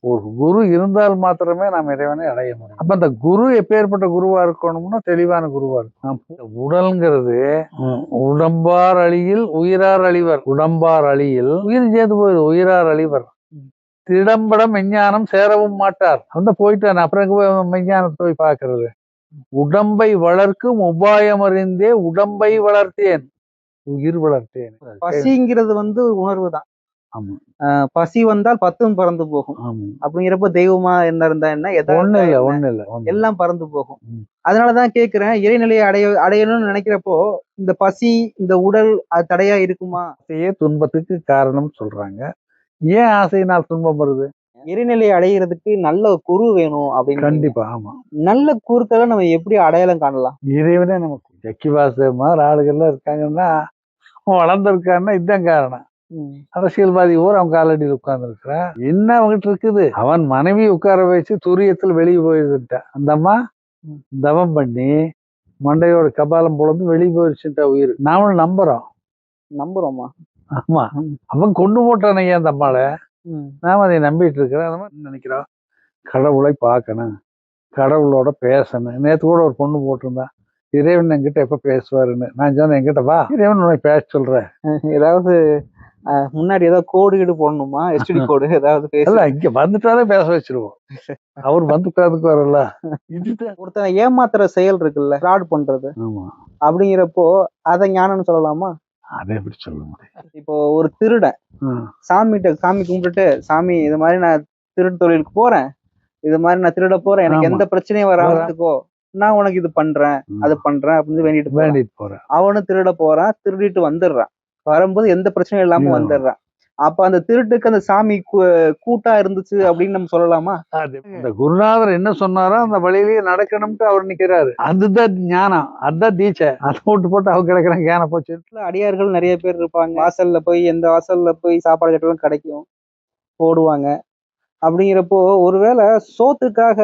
ஒரு குரு இருந்தால் மாத்திரமே நாம் இறைவனை அடைய முடியும். அப்ப அந்த குரு எப்பேற்பட்ட குருவா இருக்கணும்னா தெளிவான குருவா இருக்கும். உடல்ங்கிறது உடம்பார் அழியில் உயிரார் அழிவர். உடம்பார் அழியில் உயிர் சேர்ந்து போயிடுது, உயிரார் அழிவர். திடம்படம் மெஞ்ஞானம் சேரவும் மாட்டார். அந்த போயிட்டான், அப்புறம் மெஞ்ஞானத்தை போய் பார்க்கறது. உடம்பை வளர்க்கும் உபாயம் அறிந்தே உடம்பை வளர்த்தேன், உயிர் வளர்த்தேன். பசிங்கிறது உணர்வு தான். பசி வந்தால் பத்தும் பறந்து போகும். அப்படிங்கிறப்ப தெய்வமா என்ன இருந்தா என்ன, எல்லாம் பறந்து போகும். அதனாலதான் கேக்குறேன், இறைநிலையை அடையணும்னு நினைக்கிறப்போ இந்த பசி, இந்த உடல் அது தடையா இருக்குமா? துன்பத்துக்கு காரணம் சொல்றாங்க. ஏன் ஆசையினால் துன்பம் வருது? இறைநிலையை அடைகிறதுக்கு நல்ல குரு வேணும் அப்படின்னு. கண்டிப்பா. ஆமா, நல்ல குருக்களை நம்ம எப்படி அடையாளம் காணலாம்? இறைவனே நமக்கு ஜக்கிவாச மாதிரி ஆளுகள்லாம் இருக்காங்கன்னா, வளர்ந்துருக்காருன்னா இதுதான் காரணம். அரசியல்வாதி ஊர் அவன் காலடியில் உட்கார்ந்து இருக்கிறான். என்ன அவங்கிட்ட இருக்குது? அவன் மனைவி உட்கார வச்சு துரியத்தில் வெளியே போயிருந்துட்டான். அந்த அம்மா தவம் பண்ணி மண்டையோட கபாலம் பொழுது வெளியே போயிருச்சுட்டா உயிர். நாமளும் நம்புறோமா? ஆமா, அவன் கொண்டு போட்டான் ஐயா அந்த அம்மாளை. நாம அதை நம்பிட்டு இருக்கிறேன். அந்த மாதிரி நினைக்கிறோம். கடவுளை பார்க்கணும், கடவுளோட பேசணும். நேற்று கூட ஒரு பொண்ணு போட்டிருந்தா, இறைவன் என்கிட்ட எப்ப பேசுவாருன்னு. நான் சொன்னேன், என்கிட்ட வா, இறைவன் உன்னை பேச சொல்றேன். ஏதாவது முன்னாடி ஏதாவது கோடு போடணுமா? எஸ்டி கோடு ஏதாவது பேசல, இங்க வந்துட்டாலே பேச வச்சிருவோம். அவர் வந்து உட்கார்ந்துக்கு வரல. ஒருத்தனை ஏமாத்துற செயல் இருக்குல்ல, ஃப்ராட் பண்றது. அப்படிங்கிறப்போ அதை ஞானம்னு சொல்லலாமா? அதை எப்படி சொல்ல முடியும்? இப்போ ஒரு திருடன் சாமி கும்பிட்டுட்டு, சாமி இது மாதிரி நான் திருடு தொழிலுக்கு போறேன், இது மாதிரி நான் திருட போறேன், எனக்கு எந்த பிரச்சனையும் வராதுக்கோ, நான் உனக்கு இது பண்றேன் அது பண்றேன் அப்படின்னு வேண்டிட்டு போறேன். அவனும் திருட போறான், திருடிட்டு வந்துடுறான். வரும்போது எந்த பிரச்சனையும் இல்லாம வந்துடுறான். அப்ப அந்த திருட்டுக்கு அந்த சாமி கூட்டா இருந்துச்சு அப்படின்னு நம்ம சொல்லலாமா? இந்த குருநாதர் என்ன சொன்னாரோ அந்த வழியிலேயே நடக்கணும்ட்டு அவர் நிக்கிறாரு. அதுதான் ஞானம், அதுதான் தீட்சை. அதை போட்டு அவங்க கிடைக்கிறாங்க. ஞான போச்சு. அடியார்கள் நிறைய பேர் இருப்பாங்க. வாசல்ல போய் எந்த வாசல்ல போய் சாப்பாடு கேட்டாலும் கிடைக்கும், போடுவாங்க. அப்படிங்கிறப்போ ஒருவேளை சோத்துக்காக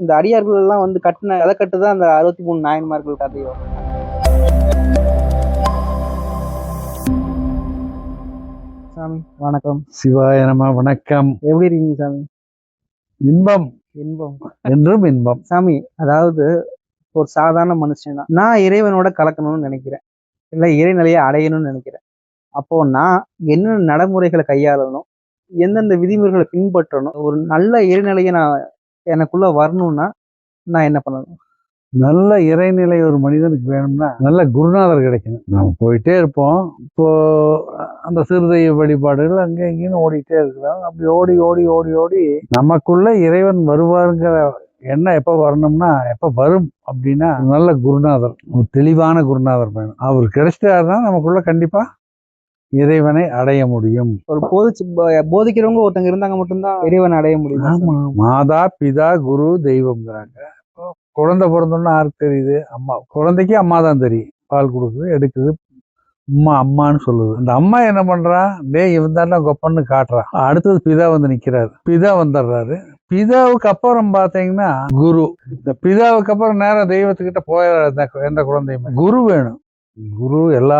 இந்த அடியார்கள் எல்லாம் கட்டின கதை கட்டுதான் அந்த 63 நாயன்மார்கள் கதையோ? சாமி வணக்கம். சிவாய நம. வணக்கம். எப்படி இருக்கீங்க சாமி? இன்பம் என்றும் இன்பம். சாமி, அதாவது ஒரு சாதாரண மனுஷன் தான். நான் இறைவனோட கலக்கணும்னு நினைக்கிறேன், இல்லை இறைநிலையை அடையணும்னு நினைக்கிறேன். அப்போ நான் என்னென்ன நடைமுறைகளை கையாளணும், எந்தெந்த விதிமுறைகளை பின்பற்றணும், ஒரு நல்ல இறைநிலையை நான் எனக்குள்ள வரணும்னா நான் என்ன பண்ணணும்? நல்ல இறைநிலை ஒரு மனிதனுக்கு வேணும்னா நல்ல குருநாதர் கிடைக்கணும். நம்ம போயிட்டே இருப்போம். இப்போ அந்த சிறுதெய்வ வழிபாடுகள் அங்கே இங்கேன்னு ஓடிட்டே இருக்கிறோம். அப்படி ஓடி ஓடி ஓடி ஓடி நமக்குள்ள இறைவன் வருவாருங்கிற எண்ணம் எப்ப வரணும்னா, எப்ப வரும் அப்படின்னா நல்ல குருநாதர், ஒரு தெளிவான குருநாதர் வேணும். அவர் கிடைச்சிட்டாருன்னா நமக்குள்ள கண்டிப்பா இறைவனை அடைய முடியும். ஒரு போதிக்கிறவங்க ஒருத்தங்க இருந்தாங்க மட்டும்தான் இறைவனை அடைய முடியும். ஆமா, மாதா பிதா குரு தெய்வம்ங்கிறாங்க. குழந்தை பிறந்தோம்னா யாருக்கு தெரியுது? அம்மா. குழந்தைக்கு அம்மா தான் தெரியும். பால் கொடுக்குது, எடுக்குது, அம்மான்னு சொல்லுது. அந்த அம்மா என்ன பண்றா? இவன் தானே கொப்பன்னு காட்டுறான். அடுத்தது பிதா நிக்கிறாரு. பிதா வந்துடுறாரு. பிதாவுக்கு அப்புறம் பாத்தீங்கன்னா குரு. இந்த பிதாவுக்கு அப்புறம் நேரம் தெய்வத்துக்கிட்ட போயிடாது எந்த குழந்தையுமே. குரு வேணும். குரு எல்லா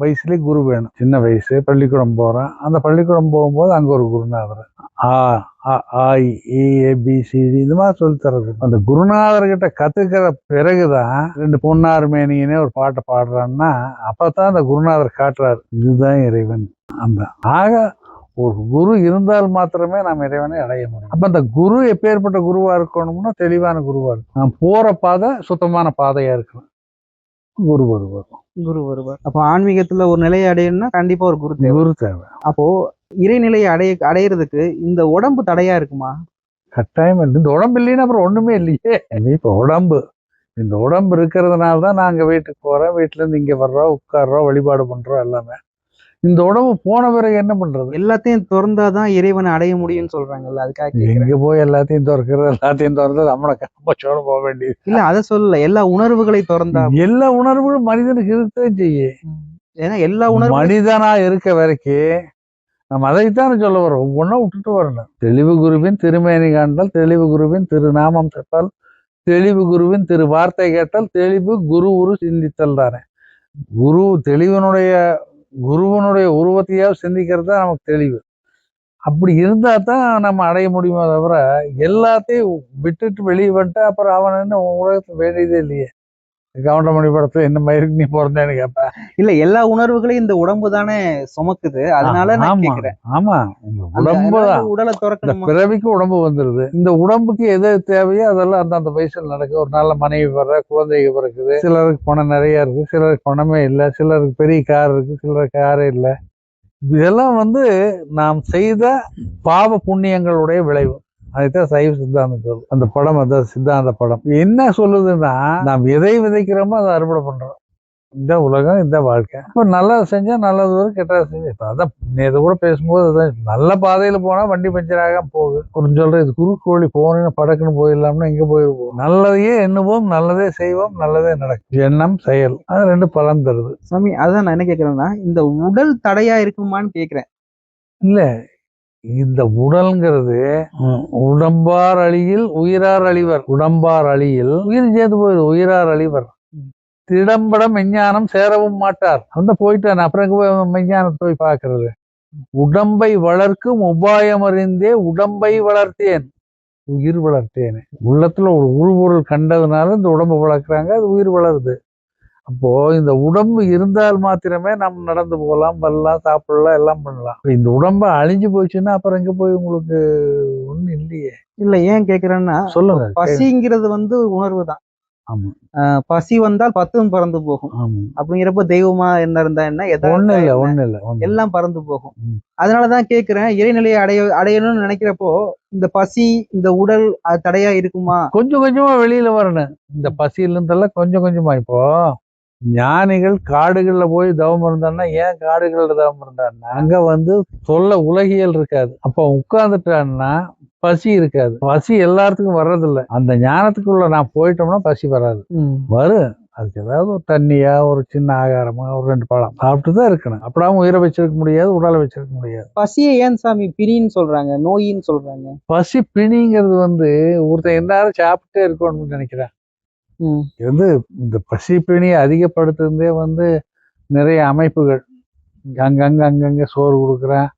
வயசுலயும் குரு வேணும். சின்ன வயசு பள்ளிக்கூடம் போறான், அந்த பள்ளிக்கூடம் போகும்போது அங்க ஒரு குருநாதர் ABCD இந்த மாதிரி சொல்லி தர்றது. அந்த குருநாதர்கிட்ட கத்துக்கிற பிறகுதான் 2 பொன்னார் மேனியனே ஒரு பாட்டை பாடுறான்னா அப்பதான் அந்த குருநாதர் காட்டுறாரு, இதுதான் இறைவன். அந்த ஒரு குரு இருந்தால் மாத்திரமே நாம் இறைவனை அடைய முடியும். அப்ப அந்த குரு எப்பேற்பட்ட குருவா இருக்கணும்னா தெளிவான குருவா இருக்கும். நாம் போற பாதை சுத்தமான பாதையா இருக்கணும். குரு வருவார். அப்போ ஆன்மீகத்துல ஒரு நிலையை அடையணும்னா கண்டிப்பா ஒரு குரு தேவை. அப்போ இறைநிலையை அடையிறதுக்கு இந்த உடம்பு தடையா இருக்குமா? கட்டாயம் இல்லை. இந்த உடம்பு இல்லைன்னா அப்புறம் ஒண்ணுமே இல்லையே. இப்ப இந்த உடம்பு இருக்கிறதுனாலதான் நாங்க வீட்டுக்கு போறோம், வீட்டுல இருந்து இங்க வர்றோம், உட்கார்றோம், வழிபாடு பண்றோம் எல்லாமே. இந்த உடம்பு போன பிறகு என்ன பண்றது? எல்லாத்தையும் திறந்தாதான் இறைவனை அடைய முடியும்னு சொல்றாங்கல்ல, அதுக்காக எங்க போய் எல்லாத்தையும் திறந்து நம்மளை காப்பச்சோட போக வேண்டியது இல்ல. அதை சொல்லல, எல்லா உணர்வுகளை திறந்தா. எல்லா உணர்வுகளும் மனிதனுக்கு இருக்கதான் செய்யும். ஏன்னா எல்லா உணர்வு மனிதனா இருக்க வரைக்கும் நம்ம அதைத்தானே சொல்ல வரோம். ஒவ்வொன்னா விட்டுட்டு வரணும். தெளிவு குருவின் திருமேனி காண்டால், தெளிவு குருவின் திருநாமம் கேட்டால், தெளிவு குருவின் திரு வார்த்தை கேட்டால், தெளிவு குரு சிந்தித்தல் தானே. குருவனுடைய உருவத்தையாவது சிந்திக்கிறது தான் நமக்கு தெளிவு. அப்படி இருந்தா தான் நம்ம அடைய முடியுமே தவிர எல்லாத்தையும் விட்டுட்டு வெளியே வந்துட்டு அப்புறம் அவன் என்ன உலகத்துக்கு வேண்டியதே இல்லையே. கவுண்டமணி படத்துல என்ன மயிருக்கு நீ பிறந்தேன்னு கேட்பேன். இல்ல எல்லா உணர்வுகளையும் இந்த உடம்பு தானே சுமக்குது, அதனால நான் ஆமா கேக்குறேன். ஆமா, உடம்பு தான். உடலை இந்த துறக்கணுமா? பிறவிக்கு உடம்பு வந்துருது. இந்த உடம்புக்கு எது தேவையோ அதெல்லாம் அந்தந்த வயசுல நடக்கும். ஒரு நல்ல மனைவி வர்ற, குழந்தைங்க பிறக்குது, சிலருக்கு பணம் நிறைய இருக்கு, சிலருக்கு பணமே இல்லை, சிலருக்கு பெரிய கார் இருக்கு, சிலருக்கு காரே இல்லை. இதெல்லாம் நாம் செய்த பாவ புண்ணியங்களுடைய விளைவு. அதுதான் சைவ சித்தாந்தம் சொல்லும். அந்த படம் அதான் சித்தாந்த படம். என்ன சொல்லுதுன்னா, நாம் எதை விதைக்கிறோமோ அதை அறுவடை பண்றோம். இந்த உலகம், இந்த வாழ்க்கை. இப்போ நல்லது செஞ்சா நல்லது வரும், கெட்டது செஞ்சா இப்போ அதான் நேற்று கூட பேசும்போது அதான் நல்ல பாதையில போனா வண்டி பஞ்சர் ஆகாம போகுது. ஒரு சொல்றது குறுக்கு வழி போனேன்னு படக்குன்னு போயிடலாம்னா இங்க போயிருப்போம். நல்லதையே எண்ணுவோம், நல்லதே செய்வோம், நல்லதே நடக்கும். எண்ணம் செயல் அது ரெண்டு பலன் தருது. சாமி அதான் நான் என்ன கேக்குறேன்னா, இந்த உடல் தடையா இருக்குமான்னு கேக்குறேன். இல்ல, இந்த உடல்ங்கிறது உடம்பார் அழியில் உயிரார் அழிவர். உடம்பார் அழியில் உயிர் சேர்ந்து போயிடும், உயிரார் அழிவர். திடம்படம் மெஞ்ஞானம் சேரவும் மாட்டார். போயிட்டான், அப்புறம் மெஞ்ஞானத்தை போய் பார்க்கறது. உடம்பை வளர்க்கும் உபாயம் அறிந்தே உடம்பை வளர்த்தேன், உயிர் வளர்த்தேன். உள்ளத்துல ஒரு உள்பொருள் கண்டதுனால இந்த உடம்பை வளர்க்குறாங்க, அது உயிர் வளருது. அப்போ இந்த உடம்பு இருந்தால் மாத்திரமே நம்ம நடந்து போகலாம், வரலாம், சாப்பிடலாம், எல்லாம் பண்ணலாம். இந்த உடம்பு அழிஞ்சு போச்சுன்னா அப்புறம் எங்க போய் உங்களுக்கு ஒண்ணும் இல்லையே. இல்ல ஏன் கேக்குறேன்னா, சொல்லுங்க. பசிங்கிறது உணர்வு தான். ஆமா, பசி வந்தால் பத்தும் பறந்து போகும். ஆமா. அப்படிங்கிறப்ப தெய்வமா என்ன இருந்தா என்ன, ஒண்ணு இல்ல எல்லாம் பறந்து போகும். அதனாலதான் கேக்குறேன், இறைநிலையை அடையணும்னு நினைக்கிறப்போ இந்த பசி, இந்த உடல் அது தடையா இருக்குமா? கொஞ்சம் கொஞ்சமா வெளியில வரணும். இந்த பசியில இருந்தெல்லாம் கொஞ்சம் கொஞ்சமா. இப்போ ஞானிகள் காடுகள்ல போய் தவம் இருந்தான்னா, ஏன் காடுகள்ல தவம் இருந்தான்னா அங்க சொல்ல உலகியல் இருக்காது. அப்ப உட்கார்ந்துட்டான்னா பசி இருக்காது. பசி எல்லாத்துக்கும் வர்றதில்ல. அந்த ஞானத்துக்குள்ள நான் போயிட்டோம்னா பசி வராது. வரும், அதுக்கு ஏதாவது ஒரு தண்ணியா, ஒரு சின்ன ஆகாரமா, ஒரு 2 பழம் சாப்பிட்டுதான் இருக்கணும். அப்படாம உயிரை வச்சிருக்க முடியாது, உடலை வச்சிருக்க முடியாது. பசியை ஏன் சாமி பிணின்னு சொல்றாங்க, நோயின்னு சொல்றாங்க? பசி பிணிங்கிறது ஒருத்தன் எல்லாரும் சாப்பிட்டே இருக்கணும்னு நினைக்கிறேன். இந்த பசி பிணியை அதிகப்படுத்துறதே நிறைய அமைப்புகள். அங்கங்க சோறு கொடுக்குறான்,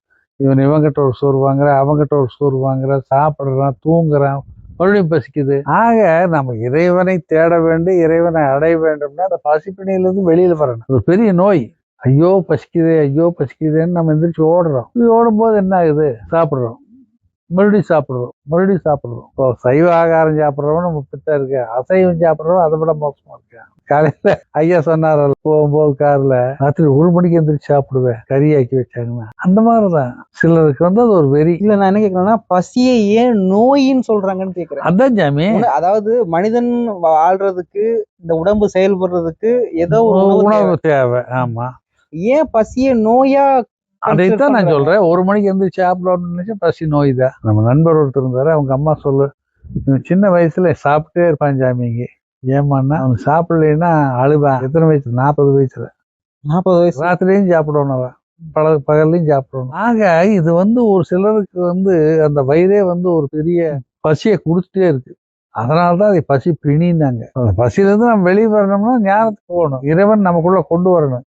இவங்கிட்ட ஒரு சோறு வாங்குறான், அவங்கிட்ட ஒரு சோறு வாங்குறான், சாப்பிடுறான், தூங்குறான், மறுபடியும் பசிக்குது. ஆக நம்ம இறைவனை தேட வேண்டும், இறைவனை அடைய வேண்டும்னா அந்த பசிப்பிணியிலிருந்து வெளியில வரணும். ஒரு பெரிய நோய். ஐயோ பசிக்குதே, ஐயோ பசிக்குதேன்னு நம்ம எந்திரிச்சு ஓடுறோம். ஓடும் போது என்ன ஆகுது? சாப்பிடுறோம், மறுபடியும் சாப்பிடுறோம். இப்போ சைவ ஆகாரம் சாப்பிட்றவன் நம்ம பித்தா இருக்கு, அசைவம் சாப்பிட்றவன் அதை விட மோசமா இருக்கு. காலையில ஐயா சொன்னார், போகும்போது கார்ல ராத்திரி 1 மணிக்கு எந்திரிச்சு சாப்பிடுவேன், கறி ஆக்கி வச்சாங்கன்னா. அந்த மாதிரிதான் சிலருக்கு அது ஒரு வெறி. இல்ல நான் என்ன கேக்குறேன்னா, பசியை ஏன் நோயின்னு சொல்றாங்கன்னு கேக்குறேன். அதான் ஜாமி, அதாவது மனிதன் வாழ்றதுக்கு, இந்த உடம்பு செயல்படுறதுக்கு ஏதோ ஒரு உணவு தேவை. ஆமா, ஏன் பசியை நோயா? அதைத்தான் நான் சொல்றேன். 1 மணிக்கு எந்திரிச்சு சாப்பிடணும்னு நினைச்சா பசி நோய் தான். நம்ம நண்பர் ஒருத்தர் இருந்தாரு, அவங்க அம்மா சொல்லு, சின்ன வயசுல சாப்பிட்டே இருப்பான் ஜாமிங்க. ஏமான்னா அவன் சாப்பிடலைன்னா அழுவான். எத்தனை வயசு? 40 வயசுல. 40 வயசு. ராத்திரியும் சாப்பிடணும், அவன் பகல்லையும் சாப்பிடணும். ஆக இது ஒரு சிலருக்கு அந்த வயிறே ஒரு பெரிய பசியை குடிச்சிட்டே இருக்கு. அதனாலதான் அதை பசி பிணின்னாங்க. அந்த பசியிலிருந்து நம்ம வெளியே வரணும்னா ஞானத்துக்கு போகணும், இறைவன் நமக்குள்ள கொண்டு வரணும்.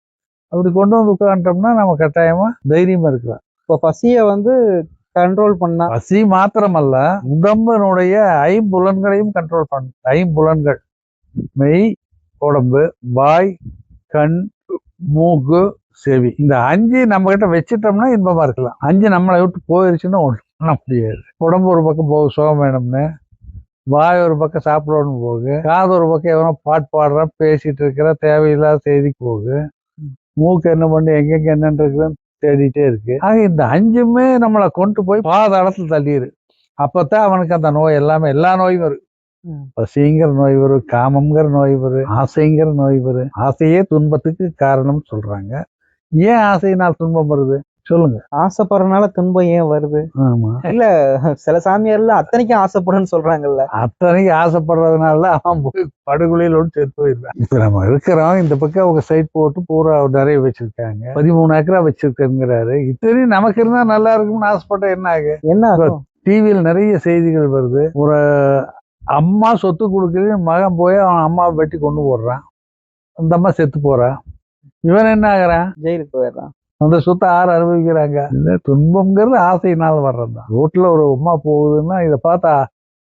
அப்படி கொண்டு உட்காந்துட்டோம்னா நம்ம கட்டாயமா தைரியமா இருக்கலாம். இப்போ பசியை கண்ட்ரோல் பண்ணா, பசி மாத்திரமல்ல, உடம்பினுடைய 5 புலன்களையும் கண்ட்ரோல் பண்ண. 5 புலன்கள்: மெய், உடம்பு, வாய், கண், மூக்கு, செவி. இந்த 5 நம்ம கிட்ட வச்சுட்டோம்னா இன்பமா இருக்கலாம். 5 நம்மளை விட்டு போயிருச்சுன்னா ஒன்றும் பண்ண முடியாது. உடம்பு ஒரு பக்கம் போக சுகம் வேணும்னு, வாய் ஒரு பக்கம் சாப்பிடணும்னு போகு, காது ஒரு பக்கம் எவனோ பாட்டு பாடுறான், பேசிட்டு இருக்கிற தேவையில்லாத செய்திக்கு போகு, மூக்கு என்ன பண்ணி எங்கெங்க என்னன்னு இருக்குன்னு தேடிட்டே இருக்கு. ஆக இந்த 5மே நம்மளை கொண்டு போய் பாதாளத்துல தள்ளிடு. அப்பதான் அவனுக்கு அந்த நோய் எல்லாமே, எல்லா நோயும் வரும். பசிங்கிற நோய் வரும், காமம்ங்கிற நோய் வரும், ஆசைங்கிற நோய் வரும். ஆசையே துன்பத்துக்கு காரணம் சொல்றாங்க. ஏன் ஆசையினால் துன்பம் வருது சொல்லுங்க? ஆசைப்படுறதுனால துன்பம் ஏன் வருது? ஆமா, இல்ல சில சாமியார்ல அத்தனைக்கும் ஆசைப்படுன்னு சொல்றாங்கல்ல. அத்தனைக்கும் ஆசைப்படுறதுனால அவன் போய் படுகொலையில செத்து போயிருக்கான். இப்ப நம்ம இருக்கிறோம், இந்த பக்கம் அவங்க சைட் போட்டு பூரா நிறைய வச்சிருக்காங்க, 13 ஏக்கரா வச்சிருக்காங்கிறாரு. இத்தனையும் நமக்கு இருந்தா நல்லா இருக்கும்னு ஆசைப்பட்ட என்ன ஆகு? என்ன டிவியில் நிறைய செய்திகள் வருது. ஒரு அம்மா சொத்து கொடுக்குறது, மகன் போய் அவன் அம்மாவை வெட்டி கொண்டு போடுறான், அந்த அம்மா செத்து போறான். இவன் என்ன ஆகுறான்? ஜெயிலுக்கு போயிடுறான். அந்த சொத்தை யார் அனுபவிக்கிறாங்க? இந்த துன்பம்ங்கிறது ஆசையினால வர்றதுதான். ரோட்ல ஒரு அம்மா போகுதுன்னா இதை பார்த்தா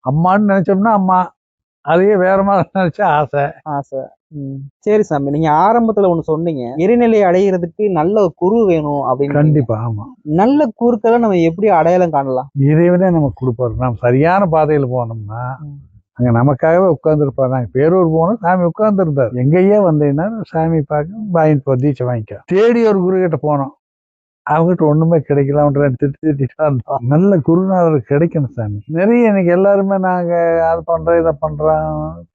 அம்மான்னு நினைச்சோம்னா அம்மா, அதையே வேற மாதிரி நினைச்சா ஆசை. ஆசை. சரி சாமி, நீங்க ஆரம்பத்துல ஒண்ணு சொன்னீங்க, இறைநிலை அடைகிறதுக்கு நல்ல குரு வேணும் அப்படின்னு. கண்டிப்பா. ஆமா. நல்ல குருக்களை நம்ம எப்படி அடையாளம் காணலாம்? இறைவனே நமக்கு கொடுப்பாரு. நம்ம சரியான பாதையில போனோம்னா அங்க நமக்காகவே உட்கார்ந்துருப்பாரு. நாங்க பேரூர் போனோம், சாமி உட்கார்ந்துருந்தாரு. எங்கேயே வந்தீங்கன்னா சாமி பார்க்க வாங்கிட்டு போ, தீட்சை வாங்கிக்க. தேடி ஒரு குரு கிட்ட போனோம், அவங்ககிட்ட ஒண்ணுமே கிடைக்கல. அவன் திட்டிட்டு வந்தோம். நல்ல குருநாதர் கிடைக்கணும் சாமி. நிறைய இன்னைக்கு எல்லாருமே நாங்க அதை பண்றோம் இதை பண்றோம்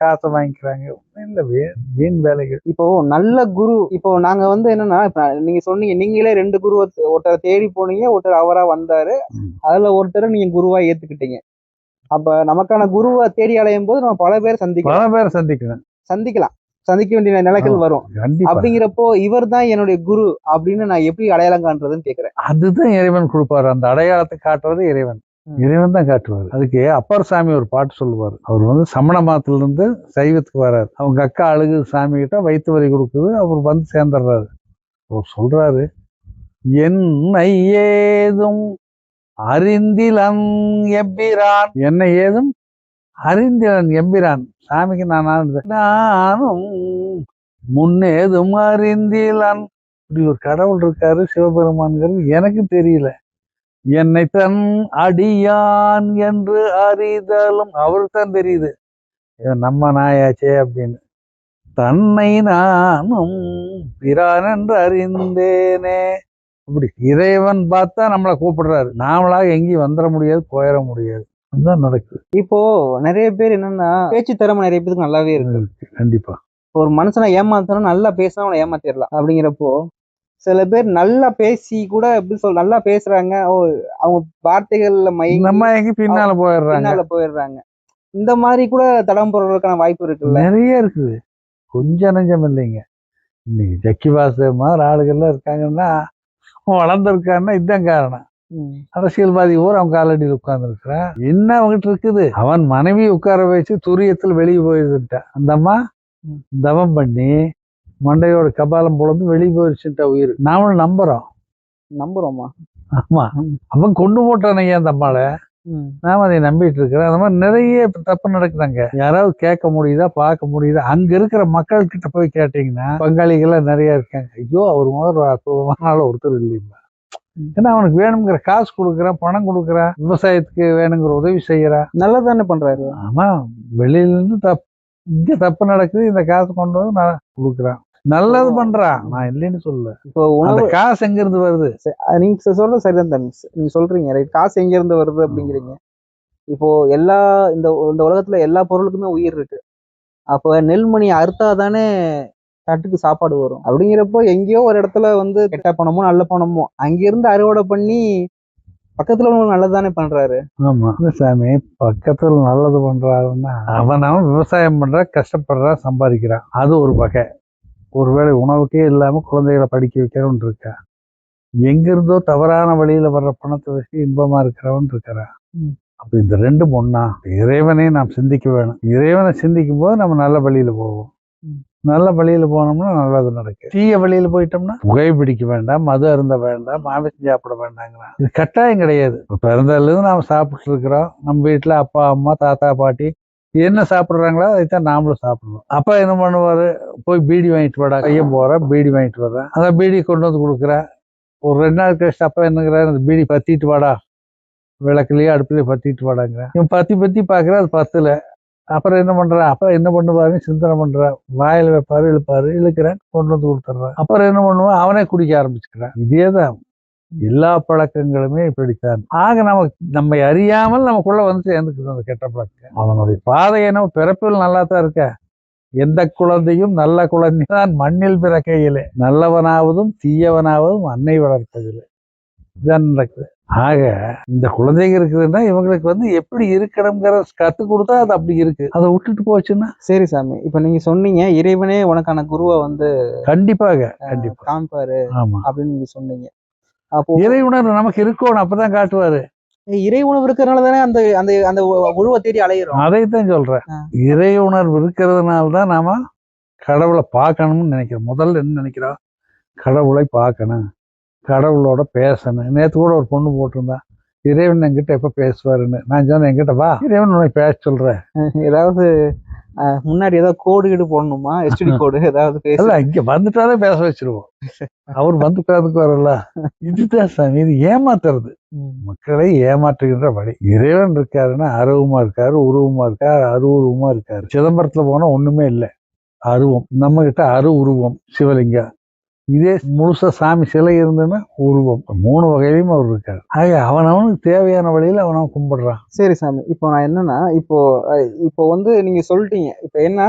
காசை வாங்கிக்கிறாங்க. இல்ல வீண் வேலைகள். இப்போ நல்ல குரு, இப்போ நாங்க வந்து என்னன்னா, இப்ப நீங்க சொன்னீங்க நீங்களே 2 குரு ஒருத்தரை தேடி போனீங்க, ஒருத்தர் அவரா வந்தாரு, அதுல ஒருத்தரை நீங்க குருவா ஏத்துக்கிட்டீங்க. அப்ப நமக்கான குருவை தேடி அலையும் போது நம்ம பல பேர் சந்திக்கலாம், சந்திக்க வேண்டிய நிலைகள் வரும். அப்படிங்கிறப்போ இவர் தான் என்னுடைய குரு அப்படின்னு நான் எப்படி அடையாளம் காண்றதுன்னு கேக்குறேன். அதுதான் இறைவன் கொடுப்பாரு. அந்த அடையாளத்தை காட்டுறது இறைவன் தான் காட்டுவாரு. அதுக்கு அப்பர் சாமி ஒரு பாட்டு சொல்லுவாரு. அவர் வந்து சமண மதத்துல இருந்து சைவத்துக்கு வர்றாரு. அவங்க அக்கா அழுகு சாமி கிட்ட வயிற்று வலி கொடுக்குது. அவர் வந்து சேர்ந்துடுறாரு. அவர் சொல்றாரு, என்னை ஏதும் அறிந்திலன் எம்பிரான், என்னை ஏதும் அறிந்திலன் எம்பிரான். சாமிக்கு நானும் முன்னேதும் அறிந்திலன். இப்படி ஒரு கடவுள் இருக்காரு சிவபெருமான்கிறது எனக்கு தெரியல. என்னை தன் அடியான் என்று அறிதலும் அவருக்கு தான் தெரியுது, நம்ம நாயாச்சே அப்படின்னு. தன்னை நானும் பிரான் என்று அறிந்தேனே. அப்படி இறைவன் பார்த்தா நம்மளை கூப்பிடுறாரு. நாமளாக எங்கேயும் வந்துட முடியாது, போயிட முடியாது. அதுதான் நடக்குது. இப்போ நிறைய பேர் என்னன்னா, பேச்சு திறமை நிறைய பேருக்கு நல்லாவே இருக்கு. கண்டிப்பா. ஒரு மனுஷனை ஏமாத்தணும், நல்லா பேசினா அவனை ஏமாத்திடலாம். அப்படிங்கிறப்போ சில பேர் நல்லா பேசி கூட எப்படி நல்லா பேசுறாங்க, அவங்க வார்த்தைகள்ல நம்ம எங்க பின்னால போயிடுறாங்க. இந்த மாதிரி கூட தடம் போடுறதுக்கான வாய்ப்பு இருக்குல்ல? நிறைய இருக்குது, கொஞ்சம் நெஞ்சம் இல்லைங்க. இன்னைக்கு ஜக்கி வாசு மாதிரி ஆளுகள்லாம் இருக்காங்கன்னா வளர்ந்துருக்கான்னா இதுதான் காரணம். அரசியல்வாதி ஊர் அவன் காலடியில் உட்கார்ந்து இருக்கிறான். என்ன அவங்ககிட்ட இருக்குது? அவன் மனைவி உட்கார வச்சு துரியத்தில் வெளியே போயிருந்துட்டான். அந்த அம்மா தவம் பண்ணி மண்டையோட கபாலம் பொழந்து வெளியே போயிருச்சுட்டா உயிர். நாமளும் நம்புறோமா? ஆமா, அவன் கொண்டு போட்டானே அந்த அம்மாளை, நாம அதை நம்பிட்டு இருக்கிறோம். அந்த மாதிரி நிறைய தப்பு நடக்குதாங்க. யாராவது கேட்க முடியுதா, பார்க்க முடியுதா? அங்க இருக்கிற மக்கள் கிட்ட போய் கேட்டீங்கன்னா பங்காளிகள் நிறைய இருக்காங்க. ஐயோ அவர் முதல் அற்புதமான ஒருத்தர் இல்லைங்களா? ஏன்னா அவனுக்கு வேணுங்கிற காசு கொடுக்குறான், பணம் கொடுக்குறான், விவசாயத்துக்கு வேணுங்கிற உதவி செய்யறான், நல்லதானே பண்றாரு. ஆமா, வெளியில இருந்து இங்க தப்பு நடக்குது, இந்த காசு கொண்டு வந்து நான் கொடுக்குறான், நல்லது பண்றான், நான் இல்லைன்னு சொல்ல. இப்போ உணவு காசு எங்க இருந்து வருது? நீங்க சொல்றது சரிதான். நீங்க சொல்றீங்க ரைட், காசு எங்க இருந்து வருது அப்படிங்கிறீங்க. இப்போ இந்த உலகத்துல எல்லா பொருளுக்குமே உயிர் இருக்கு. அப்ப நெல்மணி அறுத்தாதானே தட்டுக்கு சாப்பாடு வரும். அப்படிங்கிறப்போ எங்கேயோ ஒரு இடத்துல வந்து கெட்ட பணமோ நல்ல பணமோ அங்கிருந்து அறுவடை பண்ணி பக்கத்துல நல்லதுதானே பண்றாரு. ஆமா சாமி, பக்கத்துல நல்லது பண்றாருன்னா அவன் விவசாயம் பண்ற, கஷ்டப்படுறா, சம்பாதிக்கிறான், அது ஒரு வகை. ஒருவேளை உணவுக்கே இல்லாம குழந்தைகளை படிக்க வைக்கிறவன் இருக்கா. எங்க இருந்தோ தவறான வழியில வர்ற பணத்தை வச்சு இன்பமா இருக்கிறவன் இருக்கிறான். அப்ப இந்த ரெண்டும் ஒண்ணா? இறைவனை நாம் சிந்திக்க வேணும். இறைவனை சிந்திக்கும் போது நம்ம நல்ல வழியில போவோம். நல்ல வழியில போனோம்னா நல்லது நடக்கும். தீய வழியில போயிட்டோம்னா புகை பிடிக்க வேண்டாம், மது அருந்த வேண்டாம், மாமிசம் சாப்பிட வேண்டாங்கிறான். இது கட்டாயம் கிடையாது. பிறந்ததுல இருந்து நாம சாப்பிட்டு இருக்கிறோம். நம்ம வீட்டுல அப்பா அம்மா தாத்தா பாட்டி என்ன சாப்பிடுறாங்களோ அதைத்தான் நாமளும் சாப்பிடுறோம். அப்பா என்ன பண்ணுவாரு? போய் பீடி வாங்கிட்டு வாடா, கையம் போறேன் பீடி வாங்கிட்டு வர்றேன், அந்த பீடி கொண்டு வந்து கொடுக்குறேன். ஒரு 2 நாள் கழிச்சு அப்பா என்னங்கிறாரு, அந்த பீடி பத்திட்டு வாடா, விளக்குலயே அடுப்புலயே பத்திட்டு வாடாங்கிறேன். இவன் பத்தி பாக்குறேன், அது பத்துல. அப்புறம் என்ன பண்றான்? அப்ப என்ன பண்ணுவாருன்னு சிந்தனை பண்றான். வாயில வைப்பாரு, இழுப்பாரு, இழுக்கிறேன், கொண்டு வந்து கொடுத்துட்றான். அப்புறம் என்ன பண்ணுவான்? அவனே குடிக்க ஆரம்பிச்சுக்கிறான். இதேதான் எல்லா பழக்கங்களுமே இப்படித்தான். ஆக நம்மை அறியாமல் நமக்குள்ள வந்து சேர்ந்துக்குது அந்த கெட்ட பழக்கம். அவனுடைய பாதை என்ன, பிறப்பில் நல்லா தான் இருக்க. எந்த குழந்தையும் நல்ல குழந்தைதான் மண்ணில் பிறக்கையிலே, நல்லவனாவதும் தீயவனாவதும் அன்னை வளர்ப்பதில்லை. இதுதான் நடக்குது. ஆக இந்த குழந்தைங்க இருக்குதுன்னா இவங்களுக்கு வந்து எப்படி இருக்கணுங்கிற கற்றுக் கொடுத்தா அது அப்படி இருக்கு. அதை விட்டுட்டு போச்சுன்னா சரி சாமி. இப்ப நீங்க சொன்னீங்க இறைவனே உனக்கான குருவை வந்து கண்டிப்பா காமிப்பாரு அப்படின்னு நீங்க சொன்னீங்க. அப்போ இறை உணர்வு நமக்கு இருக்கணும், அப்பதான் காட்டுவாரு. இறை உணர்வு இருக்கிறதுனால தானே அந்த அந்த அந்த குருவை தேடி அலையிறோம். அதைத்தான் சொல்றேன். இறை உணர்வு இருக்கிறதுனால தான் நாம கடவுளை பார்க்கணும்னு நினைக்கிறோம். முதல்ல என்ன நினைக்கிறோம்? கடவுளை பார்க்கணும், கடவுளோட பேசணும். நேத்து கூட ஒரு பொண்ணு போட்டிருந்தா, இறைவன் என்கிட்ட எப்ப பேசுவாருன்னு. நான் சொன்னேன், என்கிட்ட வா, இறைவன் உன்னை பேச சொல்றேன். ஏதாவது முன்னாடி ஏதாவது கோடு கீடு போடணுமா? எஸ்டிடி கோடு ஏதாவது பேச இல்ல, இங்க வந்துட்டாலே பேச வச்சிருவோம். அவர் வந்து உட்கார்ந்துக்கு வரல. இதுதான் சாமி, இது ஏமாத்துறது. மக்களை ஏமாற்றுகின்ற வழி. இறைவன் இருக்காருன்னா அருவமா இருக்காரு, உருவமா இருக்காரு, அருவுருவமா இருக்காரு. சிதம்பரத்துல போனா ஒண்ணுமே இல்லை, அருவம். நம்ம கிட்ட அரு உருவம் சிவலிங்கம். இதே முழுசா சாமி சிலை இருந்ததுன்னா உருவம். 3 வகையிலையும் அவர் இருக்காரு. ஆக அவனவனுக்கு தேவையான வழியில அவனவன் கும்பிடுறான். சரி சாமி. இப்போ நான் என்னன்னா, இப்போ வந்து நீங்க சொல்லிட்டீங்க. இப்போ என்ன,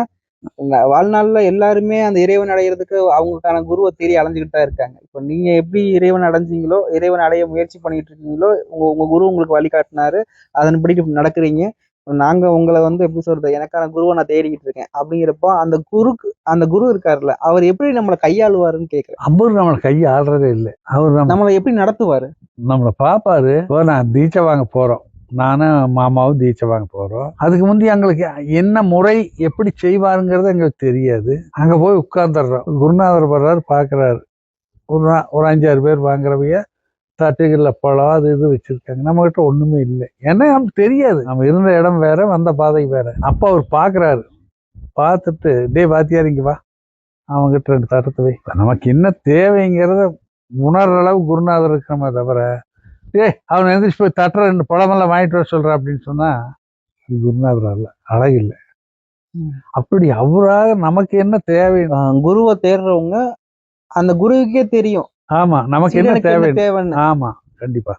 வாழ்நாள்ல எல்லாருமே அந்த இறைவன் அடையிறதுக்கு அவங்களுக்கான குருவை தேடி அலைஞ்சுக்கிட்டு தான் இருக்காங்க. இப்போ நீங்க எப்படி இறைவன் அடைஞ்சீங்களோ, இறைவன் அடைய முயற்சி பண்ணிட்டு இருக்கீங்களோ, உங்க குரு உங்களுக்கு வழிகாட்டினாரு, அதன்படி நடக்கிறீங்க. நாங்க உங்களை வந்து எப்படி சொல்றது, எனக்கான குருவை நான் தேடிக்கிட்டு இருக்கேன் அப்படிங்கிறப்போ அந்த குரு இருக்காருல்ல, அவர் எப்படி நம்மளை கையாளுவாருன்னு கேட்கிறேன். அவர் நம்மளை கையை ஆடுறதே இல்லை. அவர் நம்மளை எப்படி நடத்துவாரு? நம்மளை பார்ப்பாரு. இப்போ நான் தீட்சை வாங்க போறோம், நானும் மாமாவும் தீட்சை வாங்க போறோம். அதுக்கு முந்தைய எங்களுக்கு என்ன முறை எப்படி செய்வாருங்கிறது எங்களுக்கு தெரியாது. அங்க போய் உட்கார்ந்துடுறோம். குருநாதர் வர்றாரு, பாக்குறாரு. ஒரு 5-6 பேர் வாங்குறவைய தட்டுகள்ல பழம் அது இது வச்சிருக்காங்க. நம்ம கிட்ட ஒண்ணுமே இல்லை. ஏன்னா நமக்கு தெரியாது, நம்ம இருந்த இடம் வேற, வந்த பாதை வேற. அப்ப அவர் பாக்குறாரு. பார்த்துட்டு, டே வாத்தியார் இங்க வா, அவங்ககிட்ட 2 தட்டத்தை வை. நமக்கு என்ன தேவைங்கிறத உணர்ற அளவு குருநாதர் இருக்கிறோமே தவிர, அவன் எந்திரிச்சு போய் தட்டுற 2 பழமெல்லாம் வாங்கிட்டு வர சொல்ற அப்படின்னு சொன்னா இது குருநாதர் அல்ல, அழகு இல்லை. அப்படி அவராக நமக்கு என்ன தேவை, குருவை தேடுறவங்க அந்த குருவுக்கே தெரியும். ஆமா, நமக்கு என்ன தேவைன்னு. ஆமா, கண்டிப்பா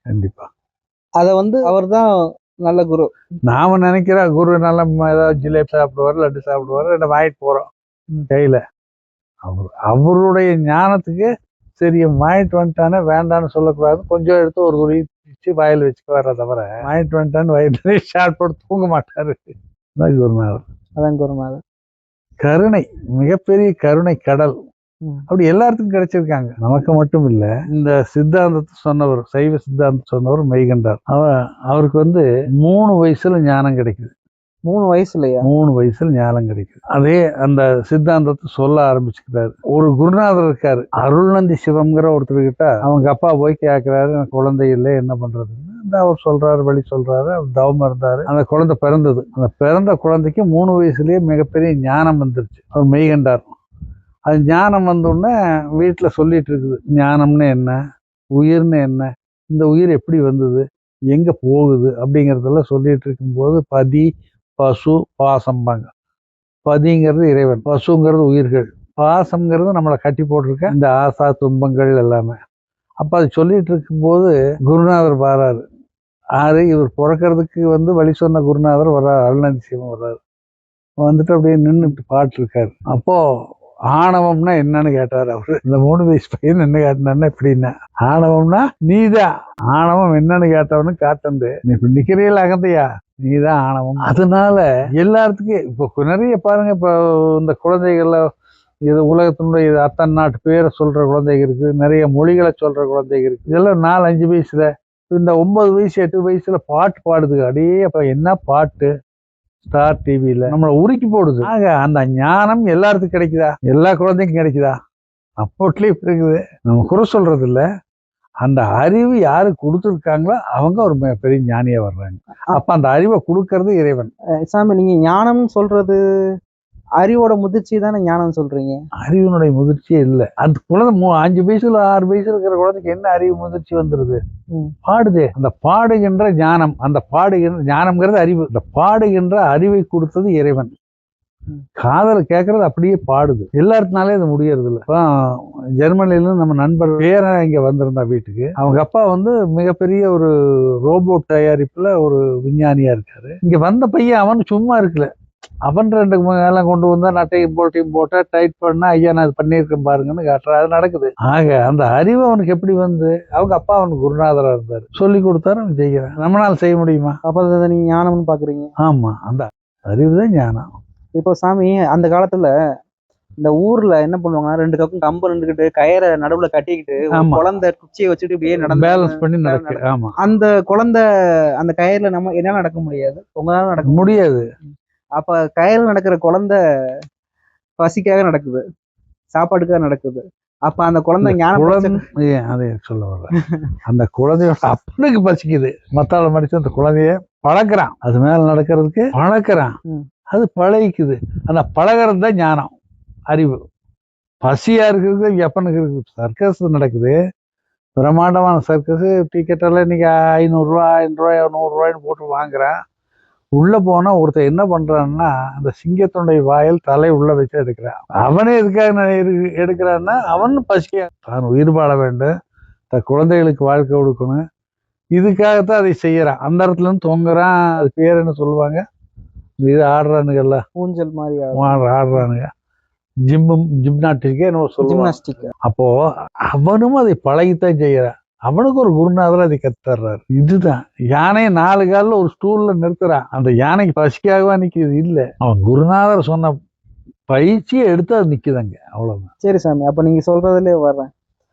கண்டிப்பா. அத வந்து அவர் தான் நல்ல குரு. நாம நினைக்கிற குரு நல்ல ஏதாவது ஜிலேபி சாப்பிடுவாரு, லட்டு சாப்பிடுவாரு, 2 வாங்கிட்டு போறோம் கையில. அவருடைய ஞானத்துக்கு சரி வாங்கிட்டு வந்துட்டானே வேண்டான்னு சொல்லக்கூடாது. கொஞ்சம் எடுத்து ஒரு குறி வாயில் வச்சுக்க வர்ற தவிர, வாங்கிட்டு வந்துட்டான்னு வயிறு ஷார்ட் போட்டு தூங்க மாட்டாரு. குருநாதர். அதான் குருநாதர். கருணை, மிகப்பெரிய கருணை கடல். அப்படி எல்லாத்துக்கும் கிடைச்சிருக்காங்க, நமக்கு மட்டும் இல்ல. இந்த சித்தாந்தத்தை சொன்னவர், சைவ சித்தாந்தத்தை சொன்னவர் மெய்கண்டார். அவருக்கு வந்து 3 வயசுல ஞானம் கிடைக்குது. 3 வயசுலயா? 3 வயசுல ஞானம் கிடைக்குது. அதே அந்த சித்தாந்தத்தை சொல்ல ஆரம்பிச்சுக்கிறாரு. ஒரு குருநாதர் இருக்காரு, அருள்நந்தி சிவம்ங்கிற ஒருத்தர்கிட்ட அவங்க அப்பா போய் கேட்கிறாரு, எனக்கு குழந்தை இல்லை, என்ன பண்றதுன்னு. அவர் சொல்றாரு, வழி சொல்றாரு. அவர் தவம் இருந்தாரு, அந்த குழந்தை பிறந்தது. அந்த பிறந்த குழந்தைக்கு 3 வயசுலயே மிகப்பெரிய ஞானம் வந்துருச்சு. அவர் மெய்கண்டார். அது ஞானம் வந்தோடனே வீட்டில் சொல்லிட்டு இருக்குது, ஞானம்னு என்ன, உயிர்னு என்ன, இந்த உயிர் எப்படி வந்தது, எங்க போகுது அப்படிங்கிறதெல்லாம் சொல்லிட்டு இருக்கும்போது, பதி பசு பாசம்பாங்க. பதிங்கிறது இறைவன், பசுங்கிறது உயிர்கள், பாசம்ங்கிறது நம்மளை கட்டி போட்டிருக்க இந்த ஆசா துன்பங்கள் எல்லாமே. அப்ப அது சொல்லிட்டு இருக்கும்போது குருநாதர் வர்றாரு. இவர் பிறக்கிறதுக்கு வந்து வழி சொன்ன குருநாதர் வர்றாரு, அருள்நந்தி சிவம் வர்றாரு. வந்துட்டு அப்படியே நின்றுட்டு பாட்டு இருக்காரு. அப்போ ஆணவம்னா என்னன்னு கேட்டாரு அவரு. இந்த 3 வயசு பையன் என்ன காட்டினா எப்படின்னா, ஆணவம்னா நீதான். ஆணவம் என்னன்னு கேட்டவனு காட்டந்து, நீ இப்ப நிக்கிறீல அகந்தையா, நீதான் ஆணவம். அதனால எல்லாத்துக்கும் இப்போ நிறைய பாருங்க, இப்போ இந்த குழந்தைகள்ல இது உலகத்தினுடைய அத்தனை நாட்டு பேரை சொல்ற குழந்தைங்க இருக்கு, நிறைய மொழிகளை சொல்ற குழந்தைங்க இருக்கு. இதெல்லாம் 4-5 வயசுல, இந்த 9 வயசு 8 வயசுல பாட்டு பாடுது. அடையே அப்ப என்ன பாட்டு, ஸ்டார் டிவியில நம்மளை உருக்கி போடுது. ஆக அந்த ஞானம் எல்லாத்துக்கும் கிடைக்குதா? எல்லா குழந்தைக்கும் கிடைக்குதா? அப்போட்லயும் இருக்குது. நம்ம குறை சொல்றது இல்ல, அந்த அறிவு யாரு கொடுத்துருக்காங்களோ அவங்க ஒரு பெரிய ஞானியா வர்றாங்க. அப்ப அந்த அறிவை கொடுக்கறது இறைவன். சாமி, நீங்க ஞானம்னு சொல்றது அறிவோட முதிர்ச்சி தானே ஞானம் சொல்றீங்க? அறிவினுடைய முதிர்ச்சியே இல்லை. அந்த குழந்தை 5 வயசுல 6 வயசுல இருக்கிற குழந்தைக்கு என்ன அறிவு முதிர்ச்சி வந்துருது? பாடுதே. அந்த பாடுகின்ற ஞானம், அந்த பாடுகின்ற ஞானம்ங்கிறது அறிவு. அந்த பாடுகின்ற அறிவை கொடுத்தது இறைவன். காதல கேட்கறது அப்படியே பாடுது. எல்லாருக்குனாலே அது முடியறது இல்லை. இப்போ ஜெர்மனில நம்ம நண்பர் பேரன் இங்க வந்திருந்தா வீட்டுக்கு. அவங்க அப்பா வந்து மிகப்பெரிய ஒரு ரோபோட் தயாரிப்புல ஒரு விஞ்ஞானியா இருக்காரு. இங்க வந்த பையன் அவன் சும்மா இருக்கல, அவன் 2 எல்லாம் கொண்டு வந்தா நட்டையும் போட்டையும் போட்டா டைட் பண்ணா, ஐயா நான் அது பண்ணியிருக்கேன் பாருங்கன்னு காட்டுறா. அது நடக்குது. ஆக அந்த அறிவு அவனுக்கு எப்படி வந்து, அவங்க அப்பா அவனுக்கு குருநாதரா இருந்தாரு, சொல்லி கொடுத்தாரு, அவன் செய்கிறான். நம்மளால செய்ய முடியுமா? அப்ப அதை நீங்க ஞானம்னு பாக்குறீங்க? ஆமா, அந்த அறிவுதான் ஞானம். இப்போ சாமி, அந்த காலத்துல இந்த ஊர்ல என்ன பண்ணுவாங்க, 2 பக்கம் கம்பு நின்றுகிட்டு கயிறை நடுவுல கட்டிக்கிட்டு குழந்தை குச்சியை வச்சுட்டு இப்படியே பேலன்ஸ் பண்ணி நடக்கு. ஆமா, அந்த குழந்தை அந்த கயிறுல நம்ம என்ன நடக்க முடியாது, உங்களால நடக்க முடியாது. அப்ப கயிறு நடக்கிற குழந்தை பசிக்காக நடக்குது, சாப்பாட்டுக்காக நடக்குது. அப்ப அந்த குழந்தை ஞானம் குழந்தை அதை சொல்ல வர்றேன். அந்த குழந்தையோட அப்பனுக்கு பசிக்குது, மத்தாள மடிச்சு அந்த குழந்தைய பழக்கிறான், அது மேல நடக்கிறதுக்கு பழக்கிறான், அது பழகிக்குது. அந்த பழகிறது தான் ஞானம், அறிவு. பசியா இருக்கிறது எப்பனுக்கு இருக்கு. சர்க்கஸ் நடக்குது, பிரம்மாண்டமான சர்க்கஸ், டிக்கெட் எல்லாம் இன்னைக்கு 500 ரூபா 1000 ரூபாய் 100 ரூபாய்ன்னு போட்டு வாங்குறான். உள்ள போனா ஒருத்தர் என்ன பண்றான்னா, அந்த சிங்கத்தினுடைய வாயில் தலை உள்ள வச்சு எடுக்கிறான். அவனே எதுக்காக எடுக்கிறான்னா, அவன் பசிக்க தான் உயிர் வாழ வேண்டும், தன் குழந்தைகளுக்கு வாழ்க்கை கொடுக்கணும், இதுக்காகத்தான் அதை செய்யறான். அந்த இடத்துல இருந்து தொங்குறான். அது பேர் என்ன சொல்லுவாங்க, இது ஆடுறானுங்கல்ல, ஊஞ்சல் மாதிரி ஆடுறானுங்க, ஜிம்னாஸ்டிக் என்னவோ சொல்லுவாங்க. அப்போ அவனும் அதை பழகித்தான் செய்யறான். அவனுக்கு ஒரு குருநாதர் அதை கத்துறாரு. இதுதான் யானையை 4 காலில் ஒரு ஸ்டூல்ல நிறுத்துறான். அந்த யானைக்கு பசிக்காகவா நிக்குது? இல்ல, அவன் குருநாதர் சொன்ன பயிற்சியை எடுத்து அது நிக்குதுங்க, அவ்வளவுதான். சரி சாமி, அப்ப நீங்க சொல்றதுல வர்றேன்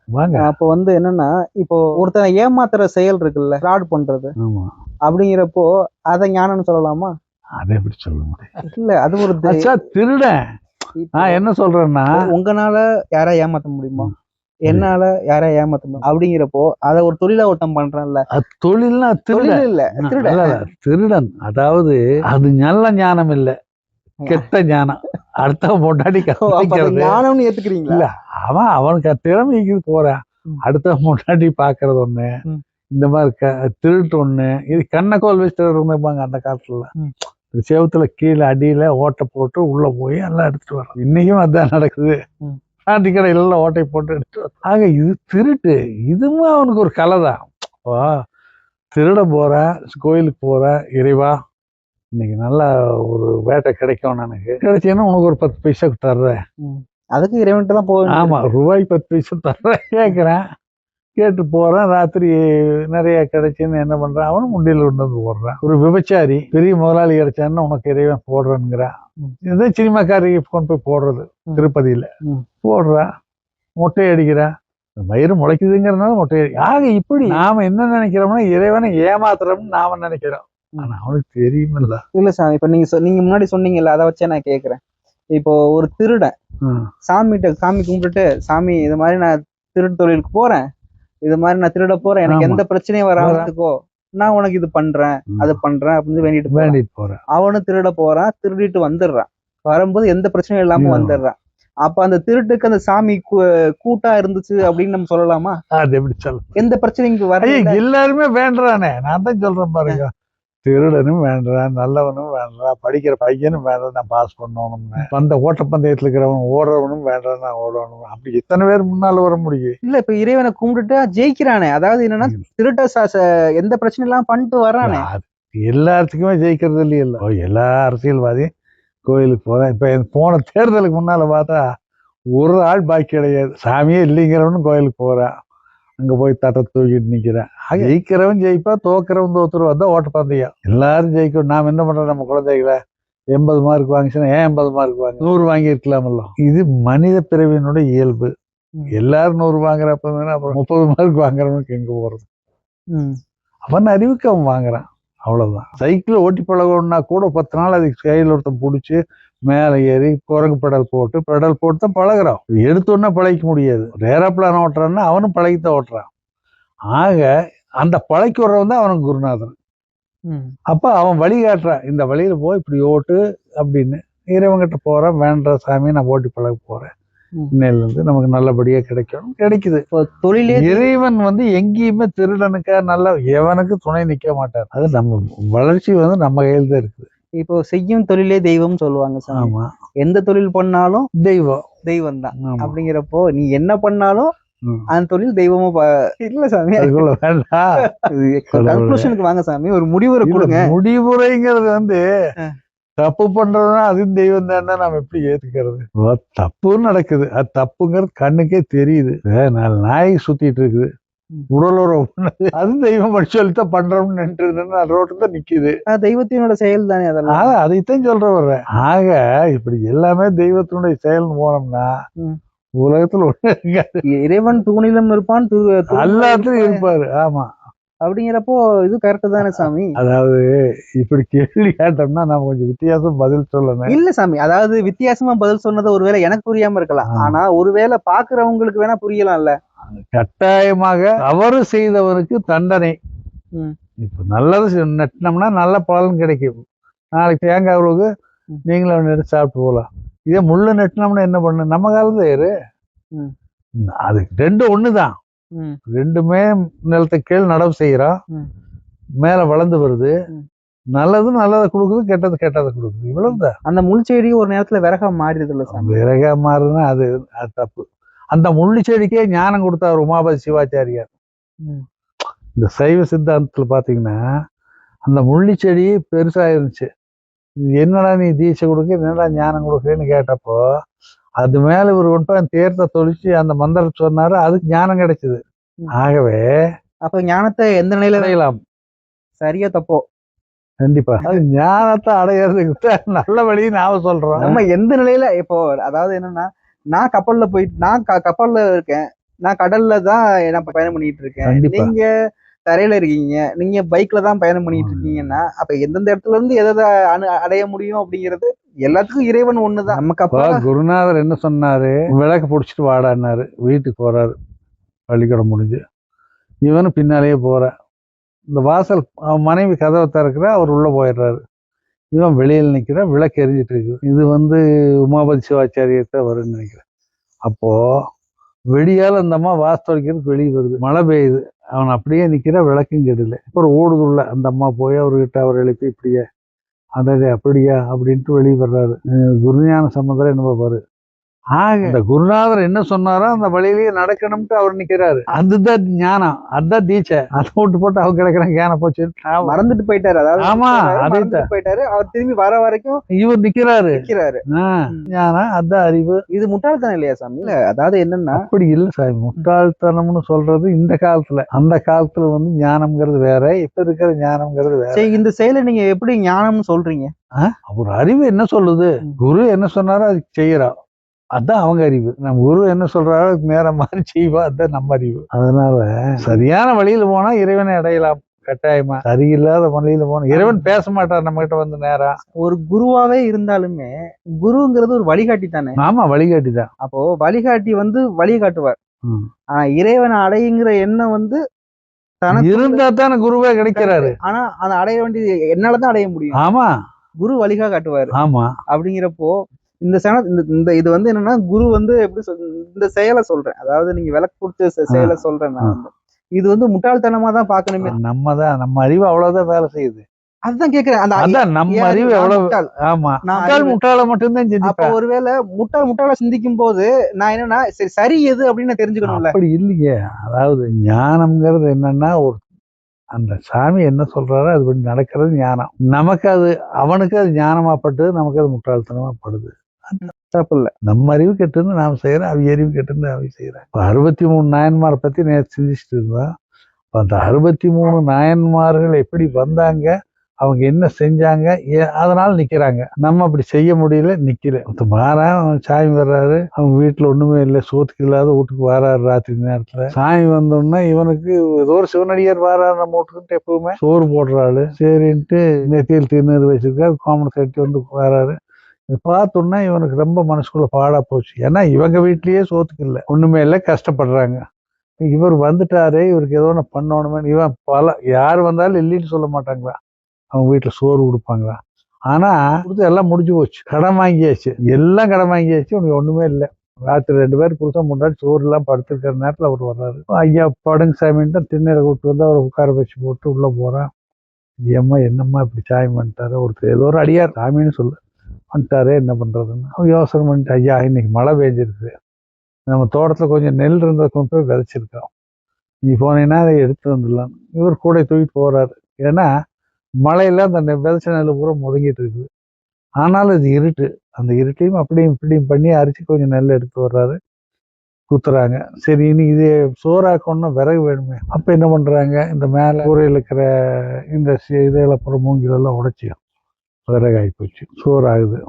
வாங்க. அப்போ என்னன்னா, இப்போ ஒருத்தனை ஏமாத்துற செயல் இருக்குல்ல, ஃப்ராட் பண்றது, அப்படிங்கிறப்போ அதை ஞானம்னு சொல்லலாமா? அதை எப்படி சொல்ல முடியும்? இல்ல, அது ஒரு திருடன். நான் என்ன சொல்றேன்னா, உங்களால யாரா ஏமாத்த முடியுமா? என்னால யாரா ஏமாத்த முடியும் அப்படிங்கிறப்போ அதை ஒரு தொழிலா ஒருத்தன் பண்றான்ல, தொழில்னா தொழில் இல்ல, திருடன். அதாவது அது நல்ல ஞானம் இல்ல, கெட்ட ஞானம். அடுத்த பொண்டாட்டி ஞானம்னு ஏத்துக்கிறீங்களா? இல்ல, அவனுக்கு திறமைக்கு போறான். அடுத்த பொண்டாட்டி பாக்குறது ஒண்ணு, இந்த மாதிரி திருட்டு ஒண்ணு. இது கண்ணக்கோல் வச்சுட்டு இருந்திருப்பாங்க அந்த காலத்துல. செவத்துல கீழே அடியில ஓட்டை போட்டு உள்ள போய் எல்லாம் எடுத்துட்டு வரோம். இன்னைக்கும் அதான் நடக்குது. பாண்டி கடையில எல்லாம் ஓட்டை போட்டு எடுத்துட்டு. ஆக இது திருட்டு. இதுவும் அவனுக்கு ஒரு கலை தான். திருட போற, கோயிலுக்கு போற, இறைவா இன்னைக்கு நல்லா ஒரு வேட்டை கிடைக்கும், எனக்கு கிடைச்சேன்னா உனக்கு ஒரு 10 பைசா தர்றேன். அதுக்கு இறைவன்ட்டு தான் போவேன். ஆமா, ரூபாய் 10 பைசா தர்றேன் கேட்கிறேன். கேட்டு போறேன். ராத்திரி நிறைய கிடைச்சுன்னு என்ன பண்றான், அவனும் முண்டியில் கொண்டு வந்து போடுறான். ஒரு விபச்சாரி பெரிய முதலாளி கிடைச்சான்னு உனக்கு இறைவன் போடுறேங்கிறான். இதுதான் சினிமாக்காரி கொண்டு போய் போடுறது. திருப்பதியில போடுறா, மொட்டை அடிக்கிறா, மயிறு முளைக்குதுங்கிறதுனால மொட்டை அடி. ஆக இப்படி நாம என்ன நினைக்கிறோம்னா, இறைவனை ஏமாத்துறோம்னு நாம நினைக்கிறோம். ஆனா அவனுக்கு தெரியுமில்ல. இல்ல சாமி, இப்ப நீங்க முன்னாடி சொன்னீங்கல்ல, அதை வச்சே நான் கேக்குறேன். இப்போ ஒரு திருடன் சாமி கும்பிட்டுட்டு, சாமி இது மாதிரி நான் திருடு தொழிலுக்கு போறேன், இது மாதிரி நான் திருட போறேன், எனக்கு எந்த பிரச்சனையும் வராதுக்கோ, நான் உனக்கு இது பண்றேன் அது பண்றேன் அப்படின்னு வேண்டிட்டு போறேன். அவனும் திருட போறான், திருடிட்டு வந்துடுறான். வரும்போது எந்த பிரச்சனையும் இல்லாம வந்துடுறான். அப்ப அந்த திருட்டுக்கு அந்த சாமி கூட்டா இருந்துச்சு அப்படின்னு நம்ம சொல்லலாமா? அது எப்படி சொல்ல, எந்த பிரச்சனைக்கு வர எல்லாருமே வேண்டானே. நான் தான் சொல்றேன் பாருங்க, திருடனும் வேண்டாம், நல்லவனும் வேண்டாம், படிக்கிற பையனும் வேண்டாம், நான் பாஸ் பண்ணணும்னு. அந்த ஓட்டப்பந்தயத்துல இருக்கிறவன் ஓடுறவனும் வேண்டாம், நான் ஓடணும். அப்படி எத்தனை பேர் முன்னால வர முடியும்? இல்ல, இப்ப இறைவனை கும்பிட்டுட்டா ஜெயிக்கிறானே. அதாவது என்னன்னா, திருட்ட எந்த பிரச்சனை எல்லாம் பண்ணிட்டு வரானே. எல்லாத்துக்குமே ஜெயிக்கிறது இல்லையா? எல்லா அரசியல்வாதியும் கோயிலுக்கு போறேன். இப்ப போன தேர்தலுக்கு முன்னால பார்த்தா ஒரு ஆள் பாக்கி கிடையாது. சாமியே இல்லைங்கிறவனும் கோயிலுக்கு போறான், அங்க போய் தட்டை தூக்கிட்டு நிக்கிறேன். ஜெயிக்கிறவன் ஜெயிப்பா, தோக்கிறவன் தோத்துருவா. தான் ஓட்டப்பந்தயம். எல்லாரும் ஜெயிக்கணும். நாம என்ன பண்றோம், நம்ம குழந்தைகளை 80 மார்க் வாங்கிச்சுன்னா ஏன் 80 மார்க் வாங்க, 100 வாங்கி இருக்கலாமல்ல. இது மனித பிறவியினுடைய இயல்பு. எல்லாரும் 100 வாங்குறப்ப அப்புறம் 30 மார்க் வாங்குறவனுக்கு எங்க போறது? அவன் அறிவுக்கு அவன் வாங்குறான், அவ்வளவுதான். சைக்கிள் ஓட்டி பழகணும்னா கூட 10 நாள் அதுக்கு கையில் ஒருத்தன் பிடிச்சி மேலே ஏறி குரங்கு பெடல் போட்டு தான் பழகுறான். எடுத்தோன்னா பழகிக்க முடியாது. ஏரோப்ளான் ஓட்டுறான்னா அவனும் பழகித்தான் ஓட்டுறான். ஆக அந்த பழக்கி விடுறவன் தான் அவனுக்கு குருநாதன். அப்ப அவன் வழி காட்டுறான், இந்த வழியில போய் இப்படி ஓட்டு அப்படின்னு. இறைவன்கிட்ட போறேன், வேண்ட சாமி நான் ஓட்டி பழக போறேன், இன்னையில இருந்து நமக்கு நல்லபடியா கிடைக்குது. தொழிலே இறைவன் எங்கேயுமே திருடனுக்கா நல்ல எவனுக்கு துணை நிக்க மாட்டார். அது நம்ம வளர்ச்சி நம்ம கையில் தான் இருக்குது. இப்போ செய்யும் தொழிலே தெய்வம் சொல்லுவாங்க சாமி. ஆமா, எந்த தொழில் பண்ணாலும் தெய்வம் தான். அப்படிங்கிறப்போ நீ என்ன பண்ணாலும் அந்த தொழில் தெய்வமும் இல்ல சாமி. கன்க்ளூஷனுக்கு வாங்க சாமி, ஒரு முடிவுரை கொடுங்க. முடிவுரைங்கிறது தப்பு பண்றதுன்னா அதுவும் தெய்வம் தான். நம்ம எப்படி ஏத்துக்கிறது? தப்புன்னு நடக்குது, அது தப்புங்கிறது கண்ணுக்கே தெரியுது. 4 நாய் சுத்திட்டு இருக்குது, உடலுறவு அது தெய்வம் சொல்லித்தான் பண்றோம்னு நின்று ரோட்டு தான் நிக்குது. தெய்வத்தினோட செயல் தானே அதெல்லாம். அதைத்தான் சொல்ற வர்றேன். ஆக இப்படி எல்லாமே தெய்வத்தினுடைய செயல்னு போனோம்னா உலகத்துல ஒண்ணு இருக்காது. இறைவன் தூணிலும் இருப்பான், எல்லாத்துலயும் இருப்பாரு. ஆமா, அப்படிங்கிறப்போ இது கரெக்ட் தானே சாமி? அதாவது இப்படி கேள்வி கேட்டோம்னா நம்ம கொஞ்சம் வித்தியாசம் பதில் சொல்லணும். இல்ல சாமி, அதாவது வித்தியாசமா பதில் சொன்னது ஒருவேளை எனக்கு புரியாம இருக்கலாம். ஆனா ஒருவேளை பாக்குறவங்களுக்கு வேணா புரியலாம்ல. கட்டாயமாக தவறு செய்தவனுக்கு தண்டனை. இப்ப நல்லது நட்டினோம்னா நல்ல பலன் கிடைக்கும். நாளைக்கு தேங்காய் உருவுக்கு நீங்களும் எடுத்து சாப்பிட்டு போகலாம். இதே முள்ளு நட்டினோம்னா என்ன பண்ணு? நம்ம காலத்துல ஏறு. அது ரெண்டும் ஒண்ணுதான். ரெண்டுமே நிலத்துக்கு கீழ் நடவு செய்யறோம், மேல வளர்ந்து வருது. நல்லது நல்லதை கொடுக்குது, கெட்டது கெட்டதை கொடுக்குது, இவ்வளவுதான். அந்த முள் செடி ஒரு நேரத்துல விறகா மாறிடுது இல்ல சாமி? விறகா மாறுதுன்னா அது தப்பு. அந்த முள்ளு செடிக்கே ஞானம் கொடுத்தார் உமாபதி சிவாச்சாரியார். இந்த சைவ சித்தாந்தத்துல பாத்தீங்கன்னா அந்த முள்ளி செடி பெருசா இருந்துச்சு. என்னடா நீ தீட்சை கொடுக்க, என்னடா ஞானம் கொடுக்குறேன்னு கேட்டப்போ அது மேல இவர் கொண்டு தேர்த்த தொழிச்சு அந்த மந்திரம் சொன்னாரு, அதுக்கு ஞானம் கிடைச்சது. ஆகவே அப்ப ஞானத்தை எந்த நிலையில அடையலாம். சரியா தப்போ? கண்டிப்பா அது ஞானத்தை அடையிறதுக்கு நல்ல வழி நாம சொல்றோம். நம்ம எந்த நிலையில இப்போ, அதாவது என்னன்னா, நான் கப்பல்ல போயிட்டு நான் கப்பல்ல இருக்கேன், நான் கடல்ல தான் நான் பயணம் பண்ணிட்டு இருக்கேன், நீங்க தரையில இருக்கீங்க, நீங்க பைக்ல தான் பயணம் பண்ணிட்டு இருக்கீங்கன்னா, அப்ப எந்தெந்த இடத்துல இருந்து எதை அடைய முடியும் அப்படிங்கிறது எல்லாத்துக்கும் இறைவன் ஒண்ணுதான். நமக்கு அப்ப குருநாதர் என்ன சொன்னாரு? விளக்கு பிடிச்சிட்டு வாடான்னாரு. வீட்டுக்கு போறாரு, பள்ளிக்கூடம் முடிஞ்சு. இவனும் பின்னாலேயே போற. இந்த வாசல் அவன் மனைவி கதவை திறக்கிற, அவர் உள்ள போயிடுறாரு. இவன் வெளியில் நிக்கிற, விளக்கு எரிஞ்சிட்டு இருக்கு. இது உமாபதி சிவாச்சாரியத்தை வரும்னு நினைக்கிறேன். அப்போ வெடியால் அந்த அம்மா வாசல் துடைக்கிறதுக்கு வெளியே வருது, மழை பெய்யுது. அவன் அப்படியே நிக்கிற, விளக்கும் கெடல. அப்புறம் ஓடுதுள்ள அந்த அம்மா போய் அவர்கிட்ட அவர் எழுப்பி இப்படியே அதே அப்படியா அப்படின்ட்டு வெளியே வர்றாரு. குருஞான சம்பந்தர் என்ன பாரு. இந்த குருநாதர் என்ன சொன்னாரோ அந்த வழியிலேயே நடக்கணும்ட்டு அவர் நிக்கிறாரு. அதுதான் ஞானம், அதுதான் தீட்சை. அதை விட்டு போட்டு அவங்க கிடக்குறாங்க ஞான போச்சு மறந்துட்டு போயிட்டாரு. அதாவது ஆமா, அதே போயிட்டாரு. அவர் திரும்பி வர வரைக்கும் இவர் நிக்கிறாரு. ஞானம் அதான் அறிவு. இது முட்டாள்தனம் இல்லையா சாமி? இல்ல, அதாவது என்னன்னா அப்படி இல்ல சாமி. முட்டாள்தனம்னு சொல்றது இந்த காலத்துல. அந்த காலத்துல ஞானம்ங்கிறது வேற, இப்ப இருக்கிற ஞானம்ங்கிறது வேற. இந்த செயலை நீங்க எப்படி ஞானம்னு சொல்றீங்க? ஒரு அறிவு என்ன சொல்லுது? குரு என்ன சொன்னாரோ அது செய்யறோம், அதான் அவங்க அறிவு. நம்ம குரு என்ன சொல்றாரோ அதுக்கு நேர மாதிரி செய்வா, அதுதான் நம்ம அறிவு. அதனால சரியான வழியில போனா இறைவனை அடையலாம் கட்டாயமா. சரியில்லாத வழியில போனா இறைவன் பேச மாட்டார் நம்ம கிட்ட நேரா. ஒரு குருவாவே இருந்தாலுமே குருங்கிறது ஒரு வழிகாட்டி தானே? ஆமா, வழிகாட்டி தான். அப்போ வழிகாட்டி வழிகாட்டுவார். ஆனா இறைவனை அடையுங்கிற எண்ணம் இருந்தா தானே குருவே கிடைக்கிறாரு. ஆனா அதை அடைய வேண்டியது என்னாலதான் அடைய முடியும். ஆமா, குரு வழிகா காட்டுவாரு. ஆமா, அப்படிங்கிறப்போ இந்த இது என்னன்னா, குரு எப்படி இந்த செயலை சொல்றேன், அதாவது நீங்க விளக்கு கொடுத்த செயலை சொல்றேன் நான் இது முட்டாள்தனமா தான் பாக்கணுமே. நம்ம அறிவு அவ்வளவுதான் வேலை செய்யுது. அதுதான் கேக்குறேன். அதான் நம்ம அறிவு எவ்வளவு. ஆமா, முட்டாள மட்டும்தான் சிந்திப்பேன். அப்ப ஒருவேளை முட்டாள சிந்திக்கும் போது நான் என்னன்னா சரி எது அப்படின்னு தெரிஞ்சுக்கணும்ல. அப்படி இல்லையே. அதாவது ஞானம்ங்கிறது என்னன்னா, ஒரு அந்த சாமி என்ன சொல்றாரோ அது படி நடக்கிறது ஞானம். நமக்கு அது அவனுக்கு அது ஞானமாப்பட்டு நமக்கு அது முட்டாள்தனமா படுது. தப்பு இல்ல. நம்ம அறிவு கெட்டு நாம் செய்யறோம், அவ அறிவு கெட்டு அவ செய்யறேன். 63 நாயன்மாரை பத்தி நேற்று சிந்திச்சுட்டு இருந்தோம். அந்த 63 நாயன்மார்கள் எப்படி வந்தாங்க, அவங்க என்ன செஞ்சாங்க, அதனால நிக்கிறாங்க. நம்ம அப்படி செய்ய முடியல, நிக்கல. மாறா சாமி வர்றாரு, அவங்க வீட்டுல ஒண்ணுமே இல்லை, சோத்துக்கு இல்லாத வீட்டுக்கு வராரு. ராத்திரி நேரத்துல சாமி வந்தோம்னா இவனுக்கு ஏதோ ஒரு சிவனடியார் வராரு நம்ம வீட்டுக்கு, எப்பவுமே சோறு போடுறாரு. சரின்ட்டு நெத்தியில் திருநீர் வச்சிருக்காரு, கோமண கட்டி வராரு. பார்த்தோம்னா இவனுக்கு ரொம்ப மனசுக்குள்ள பாடா போச்சு. ஏன்னா இவங்க வீட்லயே சோத்துக்கு இல்லை, ஒண்ணுமே இல்லை, கஷ்டப்படுறாங்க. இவர் வந்துட்டாரு, இவருக்கு ஏதோ ஒண்ணு பண்ணணுமே. இவன் யாரு வந்தாலும் இல்லைன்னு சொல்ல மாட்டாங்களா, அவங்க வீட்டுல சோறு கொடுப்பாங்களா. ஆனா எல்லாம் முடிஞ்சு போச்சு, கடன் வாங்கியாச்சு, எல்லாம் கடன் வாங்கியாச்சு. உனக்கு ஒண்ணுமே இல்லை. ராத்திரி 2 பேர் புதுசா முன்னாடி சோறு எல்லாம் படுத்திருக்கிற நேரத்துல அவர் வர்றாரு. ஐயா படுங்க சாமின்ட்டு திண்ணரை கூப்பிட்டு வந்து அவரை உட்கார வச்சு போட்டு உள்ள போறான். ஏம்மா என்னம்மா இப்படி சாமி பண்ணிட்டாரு, ஒருத்தர் ஏதோ ஒரு அடியார் சாமின்னு சொல்லு வந்துட்டாரு, என்ன பண்றதுன்னு அவன் யோசனை பண்ணிட்டு, ஐயா இன்னைக்கு மழை பெஞ்சிருக்கு, நம்ம தோட்டத்துல கொஞ்சம் நெல் இருந்ததை கொண்டு போய் விதைச்சிருக்கோம், நீ போனீங்கன்னா அதை எடுத்து வந்துடலாம். இவர் கூட தூக்கிட்டு போறாரு. ஏன்னா மழையில அந்த விதைச்ச நெல் பூரா முதங்கிட்டு இருக்குது. ஆனாலும் இது இருட்டு, அந்த இருட்டையும் அப்படியும் இப்படியும் பண்ணி அரிச்சு கொஞ்சம் நெல் எடுத்து வர்றாரு, குத்துறாங்க. சரி இனி இது சோறாக்கணும்னா விறகு வேணுமே. அப்ப என்ன பண்றாங்க, இந்த மேல கூரையில் இருக்கிற இந்த இதெல்லாம் அப்புறம் மூங்கிலெல்லாம் உடைச்சி விறகாகி போச்சு, சோறு ஆகுது.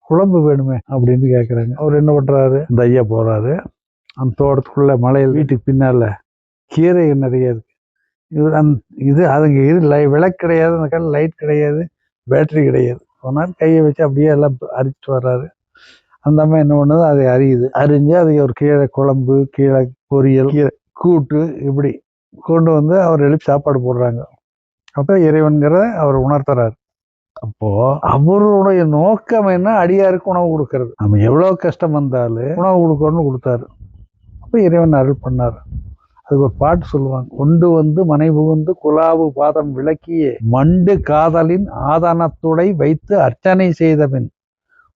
குழம்பு வேணுமே அப்படின்னு கேட்குறாங்க. அவர் என்ன பண்றாரு, இந்த ஐயா போறாரு அந்த தோட்டத்துக்குள்ள, மலையில் வீட்டுக்கு பின்னால கீரை நிறைய இருக்கு, இது அதுங்க விளக்கு கிடையாது, அந்த காலம் லைட் கிடையாது, பேட்டரி கிடையாது. போனார் கையை வச்சு அப்படியே எல்லாம் அரிச்சிட்டு வர்றாரு. அந்த அம்மா என்ன பண்ணுது, அதை அறிஞ்சு அதை ஒரு கீரை குழம்பு, கீரை பொரியல், கீரை கூட்டு இப்படி கொண்டு வந்து அவர் எழுப்பி சாப்பாடு போடுறாங்க. அப்போ இறைவன்கிறத அவர் உணர்த்துறாரு. அப்போ அவருடைய நோக்கம் என்ன, அடியாருக்கு உணவு கொடுக்கறது. நம்ம எவ்வளவு கஷ்டம் வந்தாலும் உணவு கொடுக்கணும்னு கொடுத்தாரு. அப்போ இறைவன் அருள் பண்ணார். அதுக்கு ஒரு பாட்டு சொல்லுவாங்க, கொண்டு வந்து மனைபுகுந்து குலாவு பாதம் விளக்கியே மண்டு காதலின் ஆதானத்துடை வைத்து அர்ச்சனை செய்தபின்